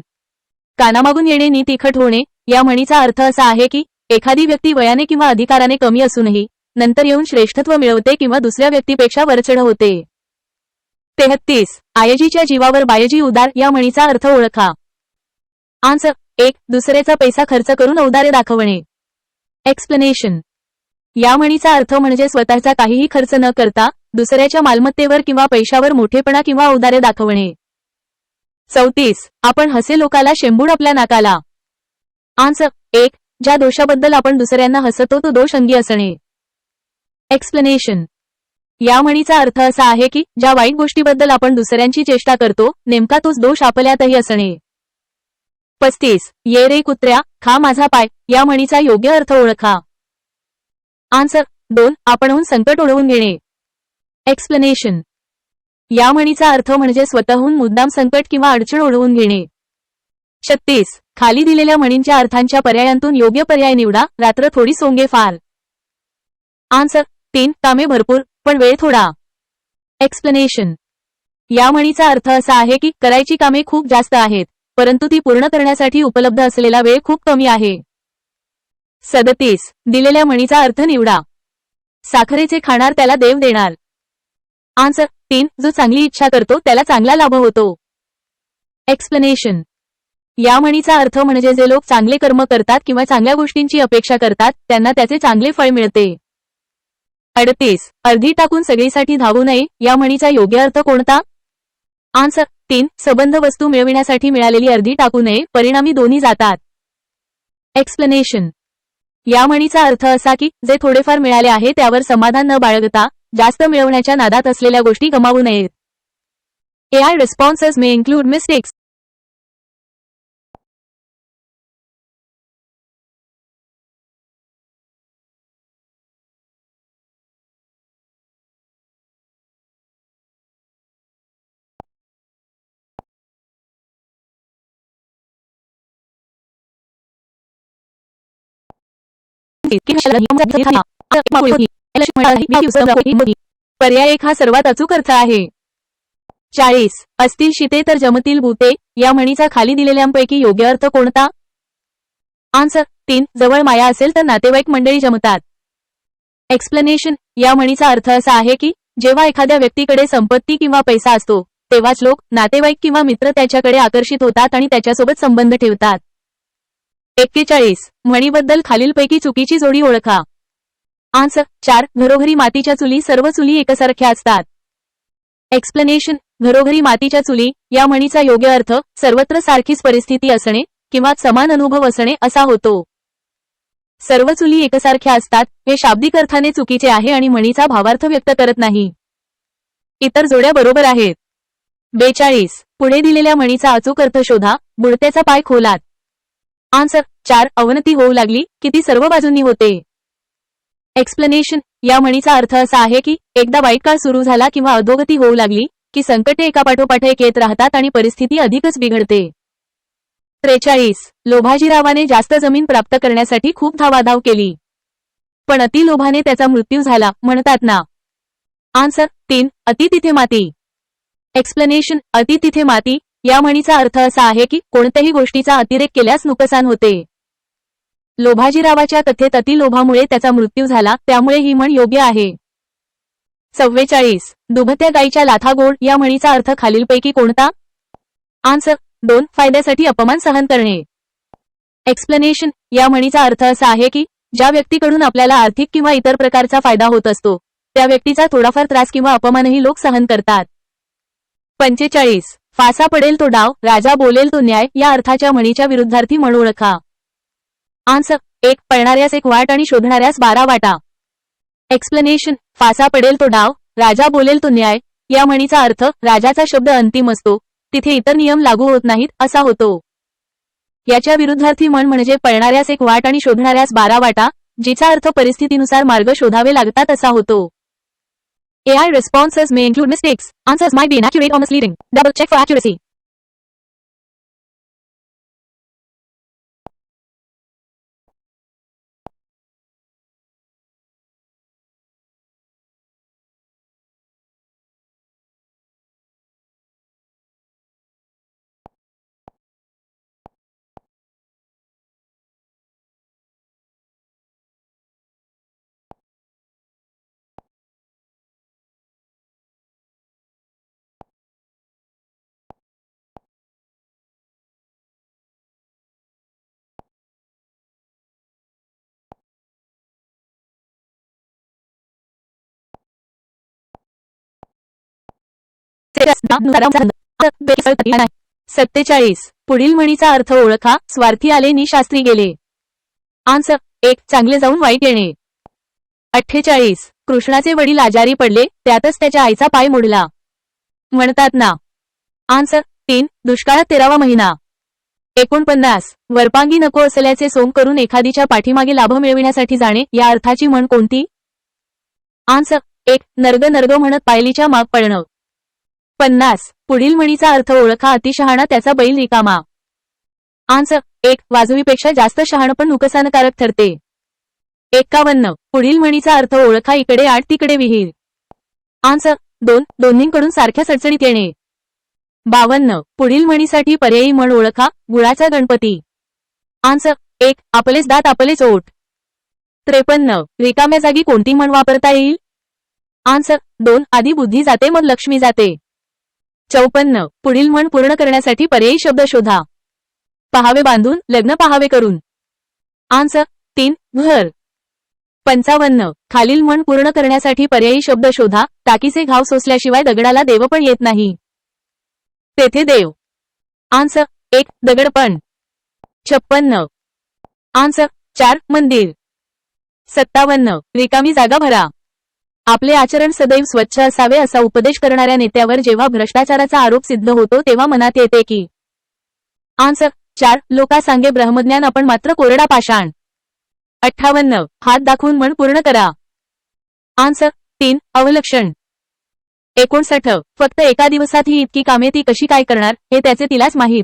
कानामागून येणे नि तिखट होणे या म्हणीचा अर्थ असा आहे की एखादी व्यक्ती वयाने किंवा अधिकाराने कमी असूनही नंतर येऊन श्रेष्ठत्व मिळवते किंवा दुसऱ्या व्यक्तीपेक्षा वरचढ होते. 33. आयजीच्या जीवावर बायजी उदार या म्हणीचा अर्थ ओळखा. आन्सर 1. दुसऱ्याचा पैसा खर्च करून औदार्य दाखवणे. एक्सप्लेनेशन. या म्हणीचा अर्थ म्हणजे स्वतःचा काहीही खर्च न करता दुसऱ्याच्या मालमत्तेवर किंवा पैशावर मोठेपणा किंवा औदार्य दाखवणे. 34. आपण हसे लोकाला शेंबूड आपल्या नाकाला. आन्सर 1. ज्या दोषाबद्दल आपण दुसऱ्यांना हसतो तो दोष अंगी असणे. एक्सप्लेनेशन. या म्हणीचा अर्थ असा आहे की ज्या वाईट गोष्टीबद्दल आपण दुसऱ्यांची चेष्टा करतो नेमका तोच दोष आपल्यातही असणे. 35. ये रे कुत्र्या खा माझा पाय या म्हणीचा योग्य अर्थ ओळखा. आन्सर 2. आपणहून संकट ओढवून घेणे. एक्सप्लेनेशन. या म्हणीचा अर्थ म्हणजे स्वतःहून मुद्दाम संकट किंवा अडचण ओढवून घेणे. 36. खाली दिलेल्या म्हणींच्या अर्थांच्या पर्यायांतून योग्य पर्याय निवडा. रात्र थोडी सोंगे फार. आन्सर 3. कामे भरपूर पण वेळ थोडा. एक्सप्लेनेशन. या म्हणीचा अर्थ असा आहे की करायची कामे खूप जास्त आहेत परंतु ती पूर्ण करण्यासाठी उपलब्ध असलेला वेळ खूप कमी आहे. 37. दिलेल्या म्हणीचा अर्थ निवडा. साखरेचे खाणार त्याला देव देणार. आन्सर 3. जो चांगली इच्छा करतो त्याला चांगला लाभ होतो. एक्सप्लेनेशन. या म्हणीचा अर्थ म्हणजे जे लोक चांगले कर्म करतात किंवा चांगल्या गोष्टींची अपेक्षा करतात त्यांना त्याचे चांगले फळ मिळते. 38. अर्धी टाकून सगळीसाठी धावू नये या म्हणीचा योग्य अर्थ कोणता. आन्सर 3. संबंध वस्तू मिळविण्यासाठी मिळालेली अर्धी टाकू नये परिणामी दोन्ही जातात. एक्सप्लेनेशन. या म्हणीचा अर्थ असा की जे थोडेफार मिळाले आहे त्यावर समाधान न बाळगता जास्त मिळवण्याच्या नादात असलेल्या गोष्टी गमावू नयेत. AI responses may include mistakes. पर्याय 1 हा सर्वात अचूक अर्थ आहे. 40. असतील शिते तर जमतील भूते या म्हणीचा खाली दिलेल्यांपैकी योग्य अर्थ कोणता. आन्सर 3. जवळ माया असेल तर नातेवाईक मंडळी जमतात. एक्सप्लेनेशन. या म्हणीचा अर्थ असा आहे की जेव्हा एखाद्या व्यक्तीकडे संपत्ती किंवा पैसा असतो तेव्हाच लोक नातेवाईक किंवा मित्र त्याच्याकडे आकर्षित होतात आणि त्याच्यासोबत संबंध ठेवतात. 41. म्हणीबद्दल खालीलपैकी चुकीची जोडी ओळखा. आन्सर 4. घरोघरी मातीच्या चुली सर्व चुली एकसारख्या असतात. एक्सप्लेनेशन. घरोघरी मातीच्या चुली या म्हणीचा योग्य अर्थ सर्वत्र सारखीच परिस्थिती असणे किंवा समान अनुभव असणे असा होतो. सर्व चुली एकसारख्या असतात हे शाब्दिक अर्थाने चुकीचे आहे आणि म्हणीचा भावार्थ व्यक्त करत नाही. इतर जोड्या बरोबर आहेत. 42. पुढे दिलेल्या म्हणीचा अचूक अर्थ शोधा. बुडत्याचा पाय खोलात. आन्सर 4. अवनती होऊ लागली की ती सर्व बाजूंनी होते. एक्सप्लेनेशन. या म्हणीचा अर्थ असा आहे की एकदा वाईट काळ सुरू झाला किंवा अधोगती होऊ लागली की संकटे एकापाठोपाठ एक येत राहतात आणि परिस्थिती अधिकच बिघडते. 43. लोभाजीरावाने जास्त जमीन प्राप्त करण्यासाठी खूप धावाधाव केली पण अतिलोभाने त्याचा मृत्यू झाला म्हणतात ना. आन्सर 3. अति तिथे माती. एक्सप्लेनेशन. अति तिथे माती या म्हणीचा अर्थ असा आहे की कोणत्याही गोष्टीचा अतिरेक केल्यास नुकसान होते. लोभाजीरावाच्या कथेत अतिलोभामुळे त्याचा मृत्यू झाला त्यामुळे ही म्हण योग्य आहे. 44. दुभत्या गाईच्या लाथा गोड या म्हणीचा अर्थ खालीलपैकी कोणता. आन्सर 2. फायद्यासाठी अपमान सहन करणे. एक्सप्लेनेशन. या म्हणीचा अर्थ असा आहे की ज्या व्यक्तीकडून आपल्याला आर्थिक किंवा इतर प्रकारचा फायदा होत असतो त्या व्यक्तीचा थोडाफार त्रास किंवा अपमानही लोक सहन करतात. 45. फासा पडेल तो डाव राजा बोलेल तो न्याय या अर्थाच्या म्हणीच्या विरुद्धार्थी म्हण ओळखा. आन्सर 1. पळणाऱ्यास एक वाट आणि शोधणाऱ्यास 12 वाटा. एक्सप्लेनेशन. फासा पडेल तो डाव राजा बोलेल तो न्याय या म्हणीचा अर्थ राजाचा शब्द अंतिम असतो तिथे इतर नियम लागू होत नाहीत असा होतो. याच्या विरुद्धार्थी म्हण म्हणजे पळणाऱ्यास एक वाट आणि शोधणाऱ्यास 12 वाटा जिचा अर्थ परिस्थितीनुसार मार्ग शोधावे लागतात असा होतो. AI responses may include mistakes. Answers might be inaccurate or misleading. Double check for accuracy. 47 पुढील म्हणीचा अर्थ ओळखा. स्वार्थी आले नि शास्त्री गेले. आन्सर 1 चांगले जाऊन वाईट येणे. 48 कृष्णाचे वडील आजारी पडले, त्यातच त्याच्या आईचा पाय मोडला. म्हणतात ना. आन्सर 3 दुष्काळात 13वा महिना. 49 वरपांगी नको असल्याचे सोंग करून एखादीच्या पाठीमागे लाभ मिळविण्यासाठी जाणे, या अर्थाची म्हण कोणती? आन्सर 1 नर्ग नर्ग म्हणत पायलीच्या माग पडणं. 50 पुढील म्हणीचा अर्थ ओळखा. अतिशहाणा त्याचा बैल रिकामा. आन्सर 1 वाजवीपेक्षा जास्त शहाणं पण नुकसानकारक ठरते. 51 पुढील म्हणीचा अर्थ ओळखा. इकडे आठ तिकडे विहीर. आन्सर 2 दोन्हींकडून सारख्या सडसडीत येणे. 52 पुढील म्हणीसाठी पर्यायी म्हण ओळखा. गुळाचा गणपती. आन्सर 1 आपलेच दात आपलेच ओठ. 53 रिकाम्या जागी कोणती म्हण वापरता येईल? आन्सर 2 आधी बुद्धी जाते मग लक्ष्मी जाते. 54 पुढील म्हण पूर्ण करण्यासाठी पर्यायी शब्द शोधा. पहावे बांधून, लग्न पहावे करून. आन्सर 3 घर. 55 खालील म्हण पूर्ण करण्यासाठी पर्यायी शब्द शोधा. टाकीचे घाव सोसल्याशिवाय दगडाला देव पण येत नाही. तेथे देव. आन्सर 1 दगडपण. 56 आन्सर 4 मंदिर. 57 रिकामी जागा भरा. आपले आचरण सदैव स्वच्छ असावे असा उपदेश करणाऱ्या नेत्यावर जेव्हा भ्रष्टाचाराचा आरोप सिद्ध होतो तेव्हा मनात येते की? आन्सर 4 लोका सांगे ब्रह्मज्ञान आपण मात्र कोरडा पाषाण. 58 हात दाखवून म्हण पूर्ण करा. आन्सर 3 अवलक्षण. 59 फक्त एका दिवसात ही इतकी कामे ती कशी काय करणार, हे त्याचे तिलाच माहीत.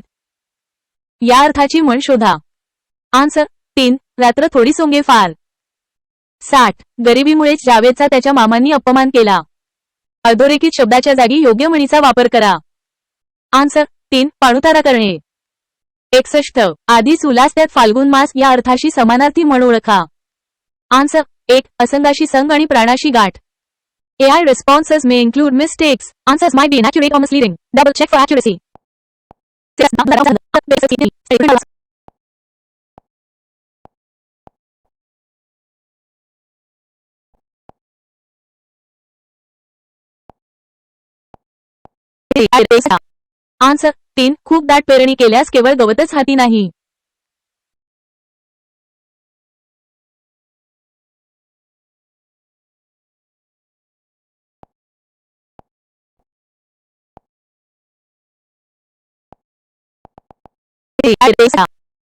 या अर्थाची म्हण शोधा. आन्सर 3 रात्र थोडी सोंगे फार. 60 गरिबीमुळेच जावेदचा त्याच्या मामांनी अपमान केला. अधोरेखित शब्दाच्या जागी योग्य म्हणीचा वापर करा. आन्सर 3 पाणुतारा करणे. 61 आधीच उल्हास त्यात फाल्गुन मास, या अर्थाशी समानार्थी म्हण ओळखा. आन्सर 1 असंगाशी संग आणि प्राणाशी गाठ. AI responses may include mistakes. Answers might be inaccurate or misleading. Double check for accuracy. Answer 3 खूप दाट पेरणी केल्यास केवळ गवतच हाती नाही.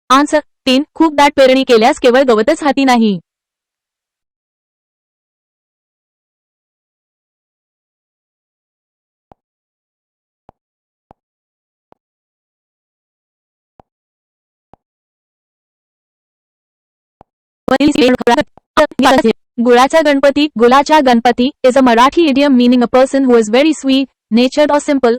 आन्सर 3 खूप दाट पेरणी केल्यास केवळ गवतच हाती नाही. गुळाचा गणपती. गुलाचा Ganpati is a Marathi idiom meaning a person who is very sweet natured or simple.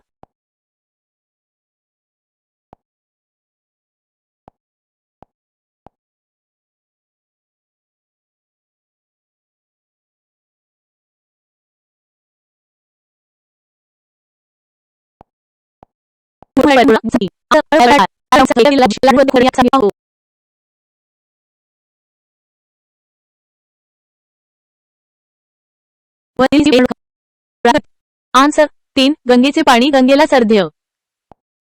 Answer 3 गंगेचे पाणी गंगेला सर्ध्य.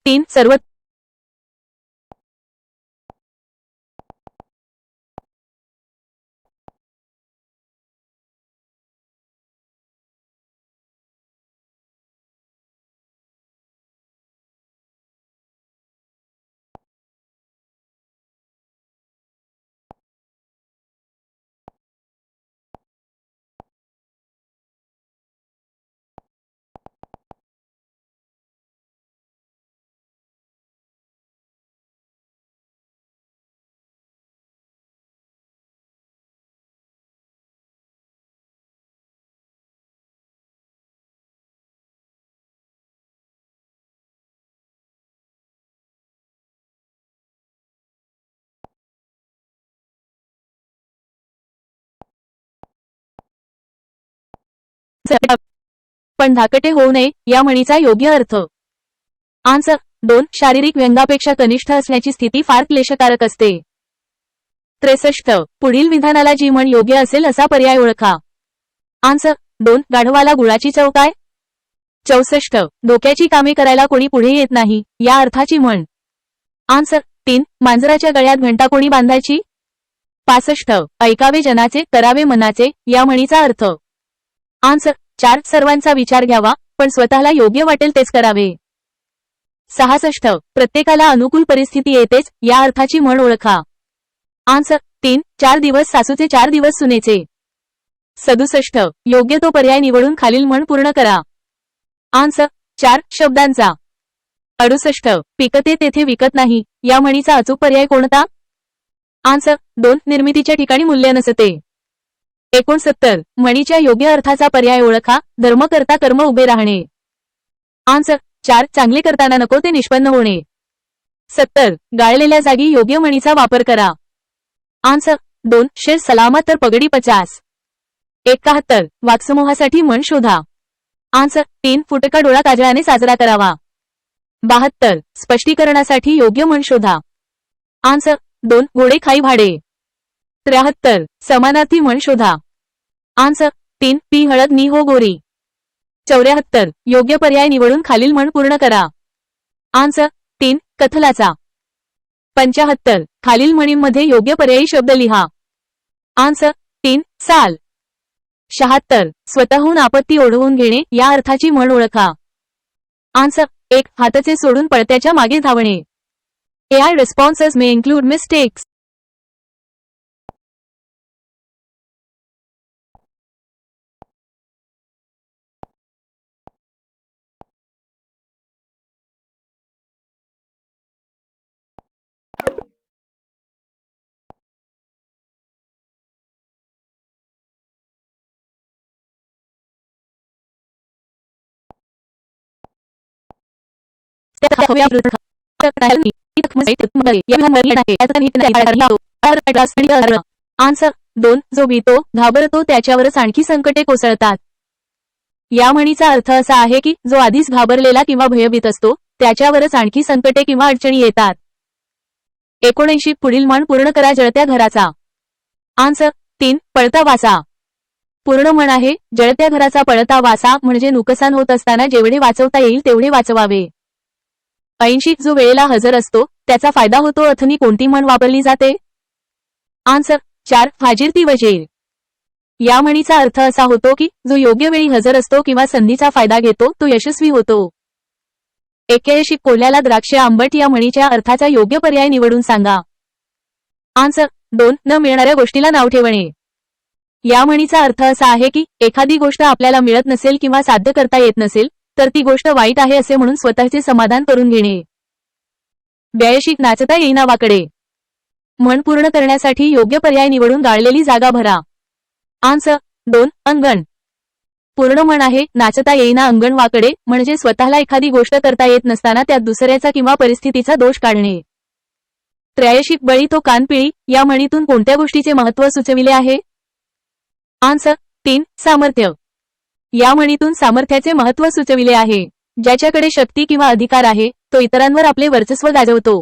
3 सर्व. पण धाकटे होऊ नये, या म्हणीचा योग्य अर्थ. आन्सर 2 शारीरिक व्यंगापेक्षा कनिष्ठ असण्याची स्थिती फार क्लेशकारक असते. 63 पुढील विधानाला जी म्हण योग्य असेल असा पर्याय ओळखा. आन्सर 2 गाढवाला गुळाची चव काय. 64 डोक्याची कामे करायला कोणी पुढे येत नाही या अर्थाची म्हण. आन्सर 3 मांजराच्या गळ्यात घंटा कोणी बांधायची. 65 ऐकावे जनाचे करावे मनाचे या म्हणीचा अर्थ. आन्सर 4 सर्वांचा विचार घ्यावा पण स्वतःला योग्य वाटेल तेच करावे. 66 प्रत्येकाला अनुकूल परिस्थिती येतेच या अर्थाची म्हण ओळखा. आन्सर 3 4 दिवस सासूचे 4 दिवस सुनेचे. 67 योग्य तो पर्याय निवडून खालील म्हण पूर्ण करा. आन्सर 4 शब्दांचा. 68 पिकते तेथे विकत नाही या म्हणीचा अचूक पर्याय कोणता. आन्सर 2 निर्मितीच्या ठिकाणी मूल्य नसते. 69 म्हणीच्या योग्य अर्थाचा पर्याय ओळखा धर्म करता कर्म उभे राहणे. आन्सर 4 चांगले करताना नको ते निष्पन्न होणे. 70 गाळलेल्या जागी योग्य म्हणीचा वापर करा. आन्सर 2 शेर सलामत तर पगडी 50. 71 वाक्समूहासाठी म्हण शोधा. आन्सर 3 फुटका डोळा काजळाने साजरा करावा. 72 स्पष्टीकरणासाठी योग्य म्हण शोधा. आन्सर 2 घोडे खाई भाडे. 73 समानार्थी म्हण शोधा. आन्सर 3 पी हळद नी हो गोरी. 74 योग्य पर्याय निवडून खालील म्हण पूर्ण करा. आन्सर 3 कथलाचा. 75 खालील म्हणींमध्ये योग्य पर्यायी शब्द लिहा. आन्सर 3 साल. 76 स्वतःहून आपत्ती ओढवून घेणे या अर्थाची म्हण ओळखा. आन्सर 1 हातचे सोडून पळत्याच्या मागे धावणे. AI responses may include mistakes. Answer 2 जो भीतो घाबरतो त्याच्यावरच आणखी संकटे कोसळतात. या म्हणीचा अर्थ असा आहे की जो आधीच घाबरलेला किंवा भयभीत असतो त्याच्यावरच आणखी संकटे किंवा अडचणी येतात. 79 पुढील म्हण पूर्ण करा जळत्या घराचा. आन्सर 3 पळता वासा. पूर्ण म्हण आहे जळत्या घराचा पळता वासा म्हणजे नुकसान होत असताना जेवढे वाचवता येईल तेवढे वाचवावे. 80 जो वेळेला हजर असतो त्याचा फायदा होतो अथनी कोणती म्हण वापरली जाते. आन्सर 4 फाजीर वजीर. या म्हणीचा अर्थ असा होतो की जो योग्य वेळी हजर असतो किंवा संधीचा फायदा घेतो तो यशस्वी होतो. 81 कोल्ह्याला द्राक्षे आंबट या म्हणीच्या अर्थाचा योग्य पर्याय निवडून सांगा. आन्सर 2 न मिळणाऱ्या गोष्टीला नाव ठेवणे. या म्हणीचा अर्थ असा आहे की एखादी गोष्ट आपल्याला मिळत नसेल किंवा साध्य करता येत नसेल तर ती गोष्ट वाईट आहे असे म्हणून स्वतःचे समाधान करून घेणे. 82 नाचता येईना वाकडे. म्हण पूर्ण करण्यासाठी योग्य पर्याय निवडून गाळलेली जागा भरा. आन्सर 2 अंगण. पूर्ण म्हण आहे नाचता येईना अंगण वाकडे म्हणजे स्वतःला एखादी गोष्ट करता येत नसताना त्यात दुसऱ्याचा किंवा परिस्थितीचा दोष काढणे. 83 बळी तो कानपिळी या म्हणीतून कोणत्या गोष्टीचे महत्त्व सुचविले आहे. आन्सर 3 सामर्थ्य. या म्हणीतून सामर्थ्याचे महत्त्व सुचविले आहे. ज्याच्याकडे शक्ती किंवा अधिकार आहे तो इतरांवर आपले वर्चस्व गाजवतो.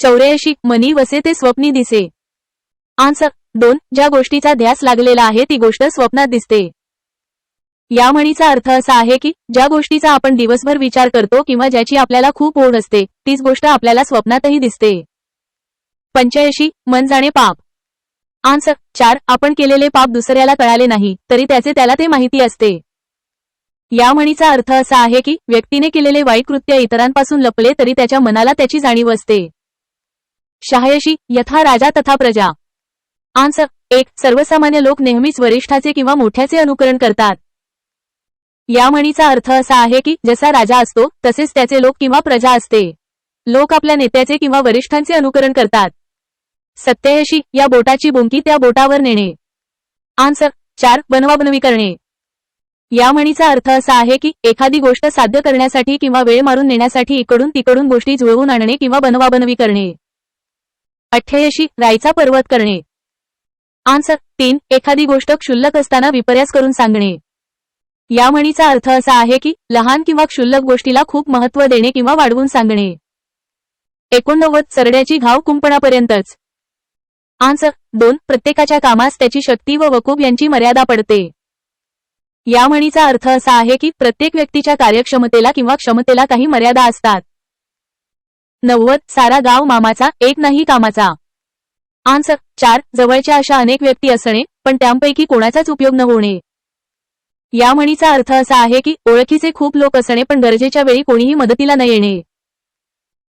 84 मनी वसे ते स्वप्नी दिसे. आन्सर 2 ज्या गोष्टीचा ध्यास लागलेला आहे ती गोष्ट स्वप्नात दिसते. या म्हणीचा अर्थ असा आहे की ज्या गोष्टीचा आपण दिवसभर विचार करतो किंवा ज्याची आपल्याला खूप ओढ असते तीच गोष्ट आपल्याला स्वप्नातही दिसते. 85 मन जाणे पाप. आन्सर 4 आपण केलेले पाप दुसऱ्याला कळाले नाही तरी त्याचे त्याला ते माहिती असते. या म्हणीचा अर्थ असा आहे की व्यक्तीने केलेले वाईट कृत्य इतरांपासून लपले तरी त्याच्या मनाला त्याची जाणीव असते. 86 यथा राजा तथा प्रजा. आन्सर 1 सर्वसामान्य लोक नेहमीच वरिष्ठाचे किंवा मोठ्याचे अनुकरण करतात. या म्हणीचा अर्थ असा आहे की जसा राजा असतो तसेच त्याचे लोक किंवा प्रजा असते. लोक आपल्या नेत्याचे किंवा वरिष्ठांचे अनुकरण करतात. 87 या बोटाची बोंकी त्या बोटावर नेणे. आन्सर 4 बनवाबनवी करणे. या म्हणीचा अर्थ असा आहे की एखादी गोष्ट साध्य करण्यासाठी किंवा वेळ मारून नेण्यासाठी इकडून तिकडून गोष्टी जुळवून आणणे किंवा बनवाबनवी करणे. 88 राईचा पर्वत करणे. आन्सर 3 एखादी गोष्ट क्षुल्लक असताना विपर्यास करून सांगणे. या म्हणीचा अर्थ असा आहे की लहान किंवा क्षुल्लक गोष्टीला खूप महत्त्व देणे किंवा वाढवून सांगणे. 89 चरड्याची घाव कुंपणापर्यंतच. आन्सर 2 प्रत्येकाच्या कामास त्याची शक्ती व वकूब यांची मर्यादा पडते. या म्हणीचा अर्थ असा आहे की प्रत्येक व्यक्तीच्या कार्यक्षमतेला किंवा क्षमतेला काही मर्यादा असतात. 90 सारा गाव मामाचा, एक नाही कामाचा. आन्सर 4 जवळच्या अशा अनेक व्यक्ती असणे पण त्यांपैकी कोणाचाच उपयोग न होणे. या म्हणीचा अर्थ असा आहे की ओळखीचे खूप लोक असणे पण गरजेच्या वेळी कोणीही मदतीला न येणे.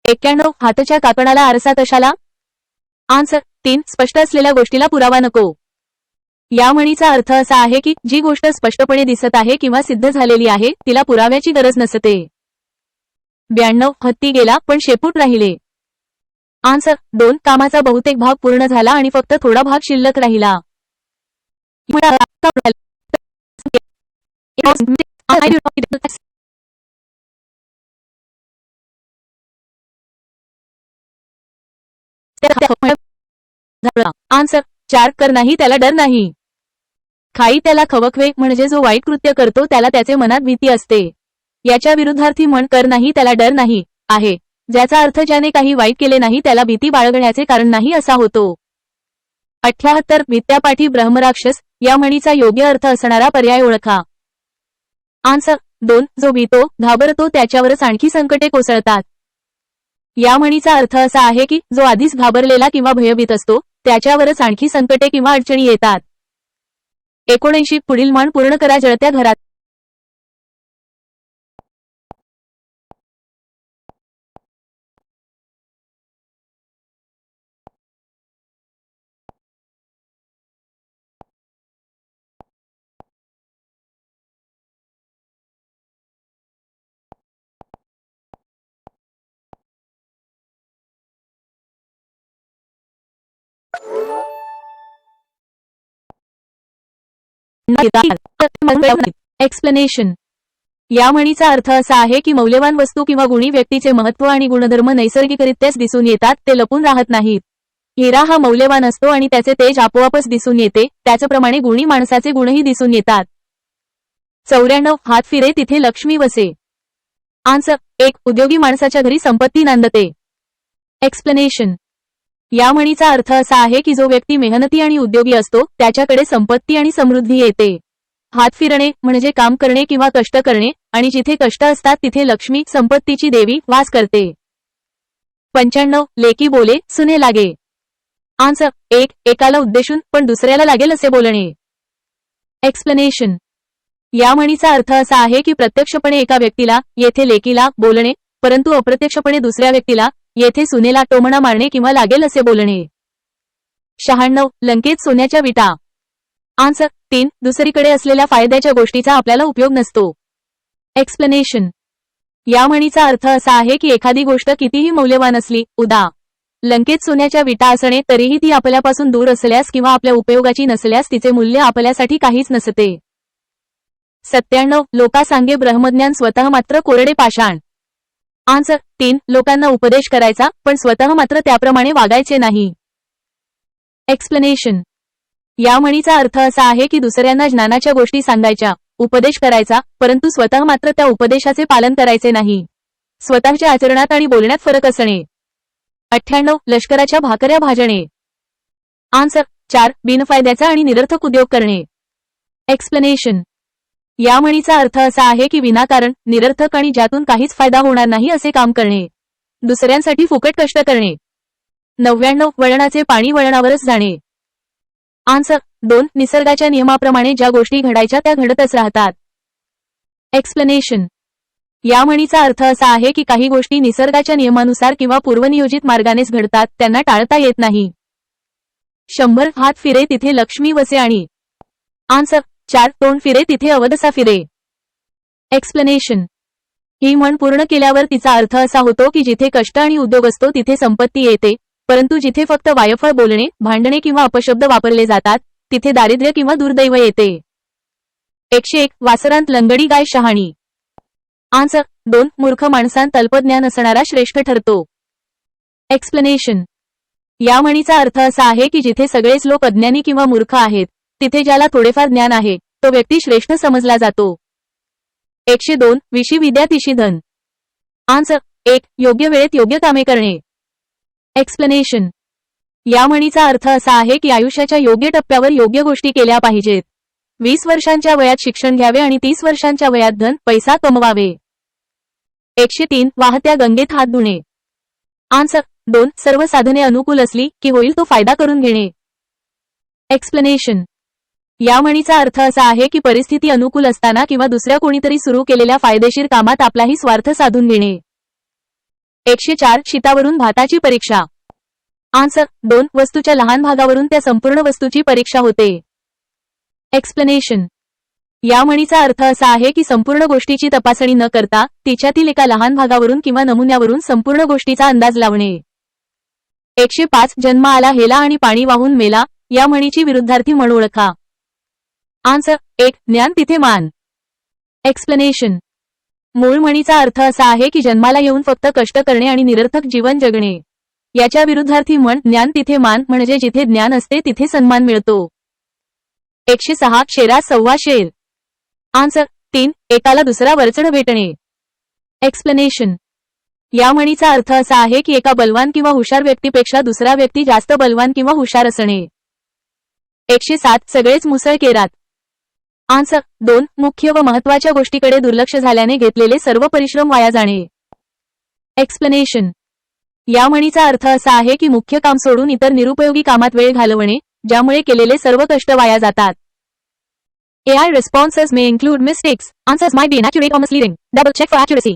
91 हाताच्या काकणाला आरसा कशाला. आन्सर 3 स्पष्ट असलेल्या गोष्टीला पुरावा नको. या म्हणीचा अर्थ असा आहे की जी गोष्ट स्पष्टपणे दिसत आहे किंवा सिद्ध झालेली आहे तिला पुराव्याची गरज नसते. 92 हत्ती गेला पण शेपूट राहिले. आन्सर 2 कामाचा बहुतेक भाग पूर्ण झाला आणि फक्त थोडा भाग शिल्लक राहिला. आन्सर 4 कर नाही त्याला डर नाही. खाई त्याला खवखवे म्हणजे जो वाईट कृत्य करतो त्याला त्याचे मनात भीती असते. याच्या विरुद्धार्थी म्हण कर नाही त्याला डर नाही आहे, ज्याचा अर्थ ज्याने काही वाईट केले नाही त्याला भीती बाळगण्याचे कारण नाही असा होतो. 78 विद्यापाठी ब्रह्मराक्षस या म्हणीचा योग्य अर्थ असणारा पर्याय ओळखा. आन्सर 2 जो भीतो घाबरतो त्याच्यावरच आणखी संकटे कोसळतात. या म्हणीचा अर्थ असा आहे की जो आधीच घाबरलेला किंवा भयभीत असतो त्याच्यावरच आणखी संकटे किंवा अडचणी येतात. 79 पुढील म्हण पूर्ण करा जळत्या घरात. एक्सप्लेनेशन. या म्हणीचा अर्थ असा आहे की मौल्यवान वस्तू किंवा गुणी व्यक्तीचे महत्त्व आणि गुणधर्म नैसर्गिकरित्याच दिसून येतात, ते लपून राहत नाहीत. हिरा हा मौल्यवान असतो आणि त्याचे तेज आपोआपच दिसून येते, त्याचप्रमाणे गुणी माणसाचे गुणही दिसून येतात. 94 हात फिरे तिथे लक्ष्मी वसे. आन्सर 1 उद्योगी माणसाच्या घरी संपत्ती नांदते. एक्सप्लेनेशन. या म्हणीचा अर्थ असा आहे की जो व्यक्ती मेहनती आणि उद्योगी असतो त्याच्याकडे संपत्ती आणि समृद्धी येते. हात फिरणे म्हणजे काम करणे किंवा कष्ट करणे, आणि जिथे कष्ट असतात तिथे लक्ष्मी संपत्तीची देवी वास करते. 95 लेकी बोले सुने लागे. आन्सर 1 एकाला उद्देशून पण दुसऱ्याला लागेल असे बोलणे. एक्सप्लेनेशन. या म्हणीचा अर्थ असा आहे की प्रत्यक्षपणे एका व्यक्तीला येथे लेकीला बोलणे, परंतु अप्रत्यक्षपणे दुसऱ्या व्यक्तीला येथे सुनेला टोमणा मारणे किंवा लागेल असे बोलणे. 96 लंकेत सोन्याच्या विटा. आन्सर 3 दुसरीकडे असलेल्या फायद्याच्या गोष्टीचा आपल्याला उपयोग नसतो. एक्सप्लेनेशन. या म्हणीचा अर्थ असा आहे की एखादी गोष्ट कितीही मौल्यवान असली, उदा. लंकेत सोन्याच्या विटा असणे, तरीही ती आपल्यापासून दूर असल्यास किंवा आपल्या उपयोगाची नसल्यास तिचे मूल्य आपल्यासाठी काहीच नसते. 97 लोका सांगे ब्रह्मज्ञान स्वतः मात्र कोरडे पाषाण. आन्सर 3 लोकांना उपदेश करायचा पण स्वतः मात्र त्याप्रमाणे वागायचे नाही. एक्सप्लेनेशन. या म्हणीचा अर्थ असा आहे की दुसऱ्यांना ज्ञानाच्या गोष्टी सांगायच्या, उपदेश करायचा, परंतु स्वतः मात्र त्या उपदेशाचे पालन करायचे नाही. स्वतःच्या आचरणात आणि बोलण्यात फरक असणे. 98 लष्कराच्या भाकऱ्या भाजणे. आन्सर 4 बिनफायद्याचा आणि निरर्थक उद्योग करणे. एक्सप्लेनेशन. या म्हणीचा अर्थ असा आहे की विनाकारण, निरर्थक आणि ज्यातून काहीच फायदा होणार नाही असे काम करणे, दुसऱ्यांसाठी फुकट कष्ट करणे. 99 वळणाचे पाणी वळणावरच जाणे. आन्सर 2 निसर्गाच्या नियमाप्रमाणे ज्या गोष्टी घडायच्या त्या घडतच राहतात. एक्सप्लेनेशन. या म्हणीचा अर्थ असा आहे की काही गोष्टी निसर्गाच्या नियमानुसार किंवा पूर्वनियोजित मार्गानेच घडतात, त्यांना टाळता येत नाही. 100 हात फिरे तिथे लक्ष्मी वसे आणि. आन्सर 4 तोंड फिरे तिथे अवदसा फिरे. एक्सप्लेनेशन. ही म्हण पूर्ण केल्यावर तिचा अर्थ असा होतो की जिथे कष्ट आणि उद्योग असतो तिथे संपत्ती येते, परंतु जिथे फक्त वायफळ बोलणे, भांडणे किंवा अपशब्द वापरले जातात तिथे दारिद्र्य किंवा दुर्दैव येते. 101 वासरांत लंगडी गाय शहाणी. आन्सर 2 मूर्ख माणसांत अल्पज्ञान असणारा श्रेष्ठ ठरतो. एक्सप्लेनेशन. या म्हणीचा अर्थ असा आहे की जिथे सगळेच लोक अज्ञानी किंवा मूर्ख आहेत तिथे ज्याला थोडेफार ज्ञान आहे तो व्यक्ती श्रेष्ठ समजला जातो. 102 विशी विद्या तिशी धन. आन्सर 1 योग्य वेळेत योग्य कामे करणे. एक्सप्लेनेशन. या म्हणीचा अर्थ असा आहे की आयुष्याच्या योग्य टप्प्यावर योग्य गोष्टी केल्या पाहिजेत. 20 वर्षांच्या वयात शिक्षण घ्यावे आणि 30 वर्षांच्या वयात धन पैसा कमवावे. 103 वाहत्या गंगेत हात धुणे. आन्सर 2 सर्व साधने अनुकूल असली की होईल तो फायदा करून घेणे. एक्सप्लेनेशन. या म्हणीचा अर्थ असा आहे की परिस्थिती अनुकूल असताना किंवा दुसऱ्या कोणीतरी सुरू केलेल्या फायदेशीर कामात आपलाही स्वार्थ साधून घेणे. 104 शीतावरून भाताची परीक्षा. आन्सर 2 वस्तूच्या लहान भागावरून त्या संपूर्ण वस्तूची परीक्षा होते. एक्सप्लेनेशन. या म्हणीचा अर्थ असा आहे की संपूर्ण गोष्टीची तपासणी न करता तिच्यातील एका लहान भागावरून किंवा नमुन्यावरून संपूर्ण गोष्टीचा अंदाज लावणे. 105 जन्म आला हेला आणि पाणी वाहून मेला या म्हणीची विरुद्धार्थी म्हण ओळखा. आन्सर 1 ज्ञान तिथे मान. एक्सप्लेनेशन. मूळ म्हणीचा अर्थ असा आहे की जन्माला येऊन फक्त कष्ट करणे आणि निरर्थक जीवन जगणे. याच्या विरुद्धार्थी म्हण ज्ञान तिथे मान म्हणजे जिथे ज्ञान असते तिथे सन्मान मिळतो. 106 शेरा सव्वा शेर. आन्सर 3 एकाला दुसरा वरचढ भेटणे. एक्सप्लेनेशन. या म्हणीचा अर्थ असा आहे की एका बलवान किंवा हुशार व्यक्तीपेक्षा दुसरा व्यक्ती जास्त बलवान किंवा हुशार असणे. 107 सगळेच मुसळ केरात. आन्सर 2 मुख्य व महत्वाच्या गोष्टीकडे दुर्लक्ष झाल्याने घेतलेले सर्व परिश्रम वाया जाणे. एक्सप्लेनेशन. या म्हणीचा अर्थ असा आहे की मुख्य काम सोडून इतर निरुपयोगी कामात वेळ घालवणे ज्यामुळे केलेले सर्व कष्ट वाया जातात. AI responses may include mistakes. Answers might be inaccurate or misleading. Double check for accuracy.